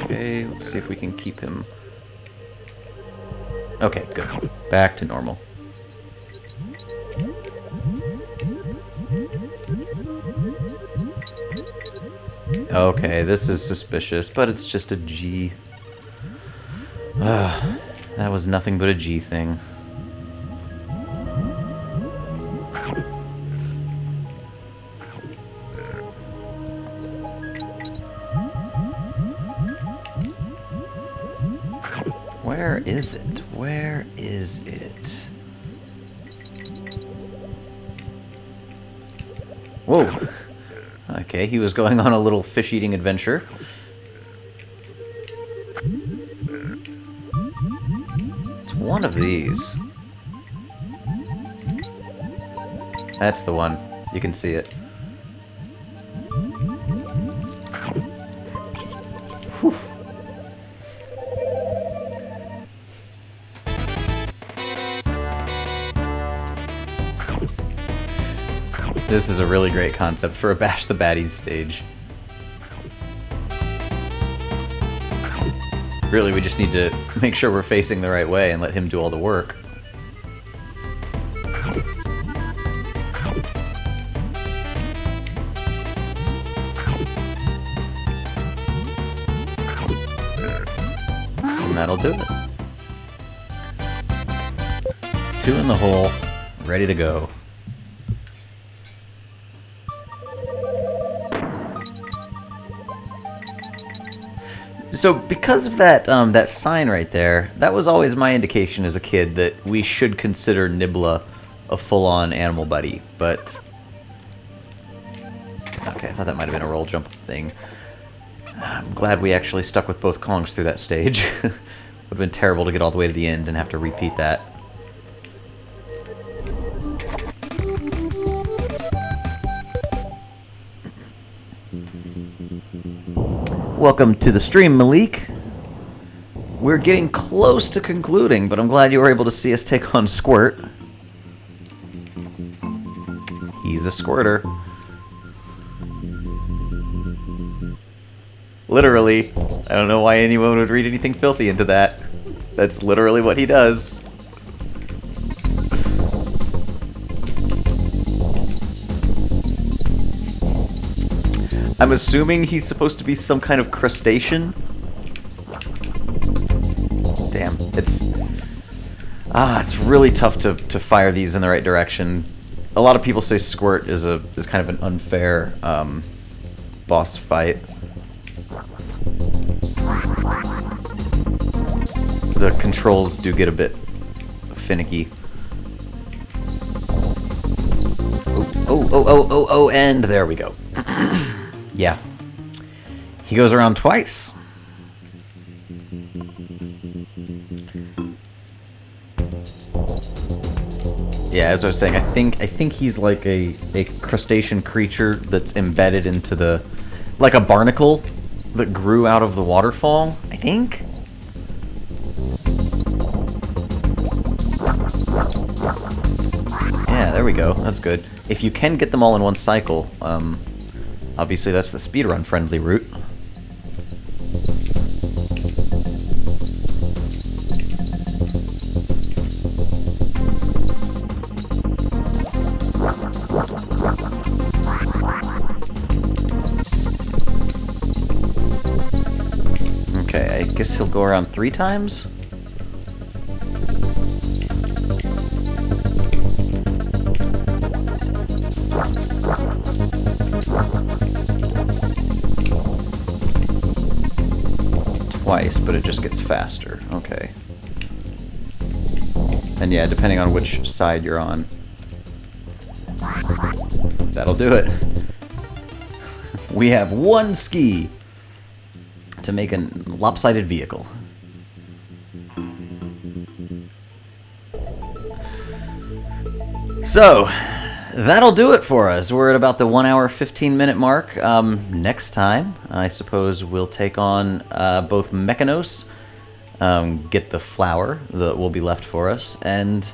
Okay, let's see if we can keep him. Okay, good. Back to normal. Okay, this is suspicious, but it's just a G. That was nothing but a G thing. Where is it? Where is it? Whoa! Okay, he was going on a little fish-eating adventure. It's one of these. That's the one. You can see it. Whew. This is a really great concept for a Bash the Baddies stage. Really, we just need to make sure we're facing the right way and let him do all the work. And that'll do it. 2 in the hole, ready to go. So because of that that sign right there, that was always my indication as a kid that we should consider Nibla a full-on animal buddy, but... Okay, I thought that might have been a roll jump thing. I'm glad we actually stuck with both Kongs through that stage. Would have been terrible to get all the way to the end and have to repeat that. Welcome to the stream, Malik. We're getting close to concluding, but I'm glad you were able to see us take on Squirt. He's a squirter. Literally. I don't know why anyone would read anything filthy into that. That's literally what he does. I'm assuming he's supposed to be some kind of crustacean. Damn, it's really tough to fire these in the right direction. A lot of people say Squirt is kind of an unfair boss fight. The controls do get a bit finicky. Oh, and there we go. Yeah. He goes around twice. Yeah, as I was saying, I think he's like a crustacean creature that's embedded into the... like a barnacle that grew out of the waterfall, I think? Yeah, there we go. That's good. If you can get them all in one cycle, obviously that's the speedrun friendly route. Okay, I guess he'll go around 3 times? Twice, but it just gets faster. Okay. And yeah, depending on which side you're on. That'll do it. We have 1 ski to make a lopsided vehicle. So, that'll do it for us. We're at about the 1 hour, 15-minute mark. Next time, I suppose we'll take on both Mechanos, get the flower that will be left for us, and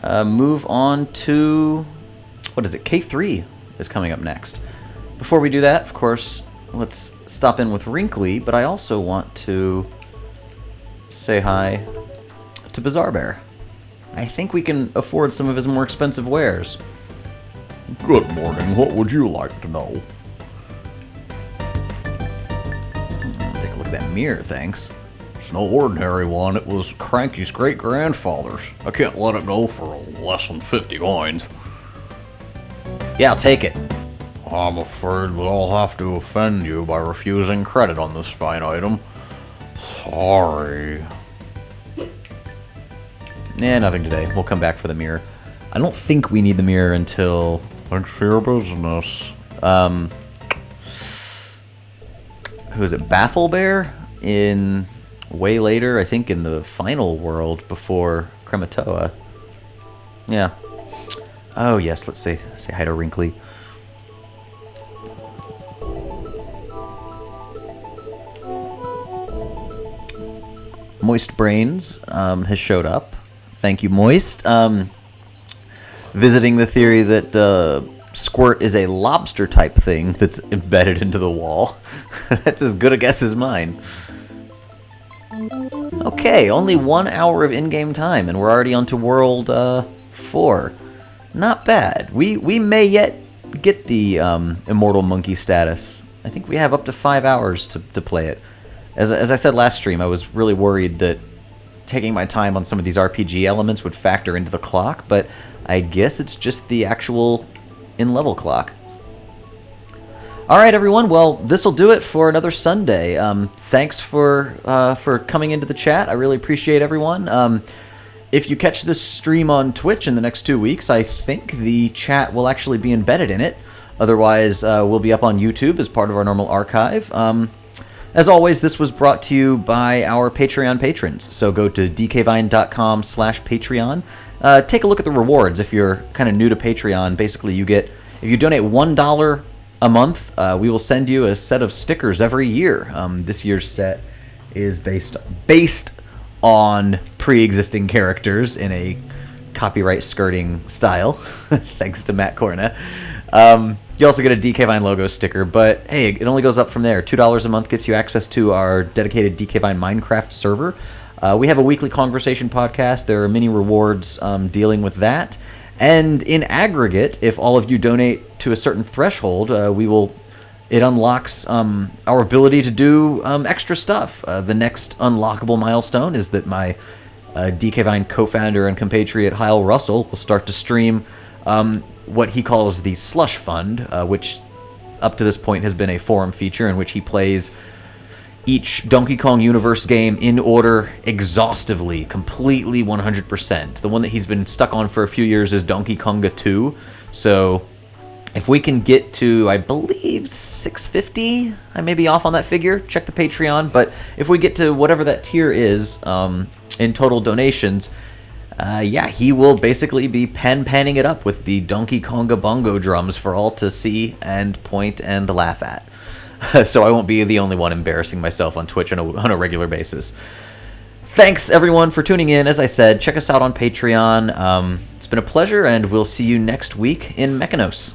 move on to... what is it? K3 is coming up next. Before we do that, of course, let's stop in with Wrinkly, but I also want to say hi to Bizarre Bear. I think we can afford some of his more expensive wares. Good morning. What would you like to know? Take a look at that mirror, thanks. It's no ordinary one. It was Cranky's great-grandfather's. I can't let it go for less than 50 coins. Yeah, I'll take it. I'm afraid that I'll have to offend you by refusing credit on this fine item. Sorry. Yeah, nothing today. We'll come back for the mirror. I don't think we need the mirror until... Thanks for your business. who is it, Baffle Bear in way later, I think in the final world before Krematoa. Yeah. Oh yes, let's say hi to Wrinkly. Moist Brains has showed up. Thank you, Moist. Visiting the theory that Squirt is a lobster-type thing that's embedded into the wall. That's as good a guess as mine. Okay, only 1 hour of in-game time, and we're already on to World 4. Not bad. We may yet get the Immortal Monkey status. I think we have up to 5 hours to play it. As I said last stream, I was really worried that taking my time on some of these RPG elements would factor into the clock, but I guess it's just the actual in-level clock. Alright everyone, well, this'll do it for another Sunday. Thanks for coming into the chat. I really appreciate everyone. If you catch this stream on Twitch in the next 2 weeks, I think the chat will actually be embedded in it. Otherwise, we'll be up on YouTube as part of our normal archive. As always, this was brought to you by our Patreon patrons. So go to dkvine.com/Patreon. Take a look at the rewards if you're kind of new to Patreon. Basically, you get, if you donate $1 a month, we will send you a set of stickers every year. This year's set is based on pre-existing characters in a copyright skirting style, thanks to Matt Corna. You also get a DK Vine logo sticker, but hey, it only goes up from there. $2 a month gets you access to our dedicated DK Vine Minecraft server. We have a weekly conversation podcast. There are many rewards dealing with that. And in aggregate, if all of you donate to a certain threshold, it unlocks our ability to do extra stuff. The next unlockable milestone is that my DK Vine co-founder and compatriot Hyle Russell will start to stream what he calls the Slush Fund, which up to this point has been a forum feature in which he plays each Donkey Kong Universe game in order exhaustively, completely 100%. The one that he's been stuck on for a few years is Donkey Konga 2. So if we can get to, I believe, 650, I may be off on that figure, check the Patreon, but if we get to whatever that tier is in total donations, yeah, he will basically be panning it up with the Donkey Konga bongo drums for all to see and point and laugh at. So I won't be the only one embarrassing myself on Twitch on a regular basis. Thanks, everyone, for tuning in. As I said, check us out on Patreon. It's been a pleasure, and we'll see you next week in Mechanos.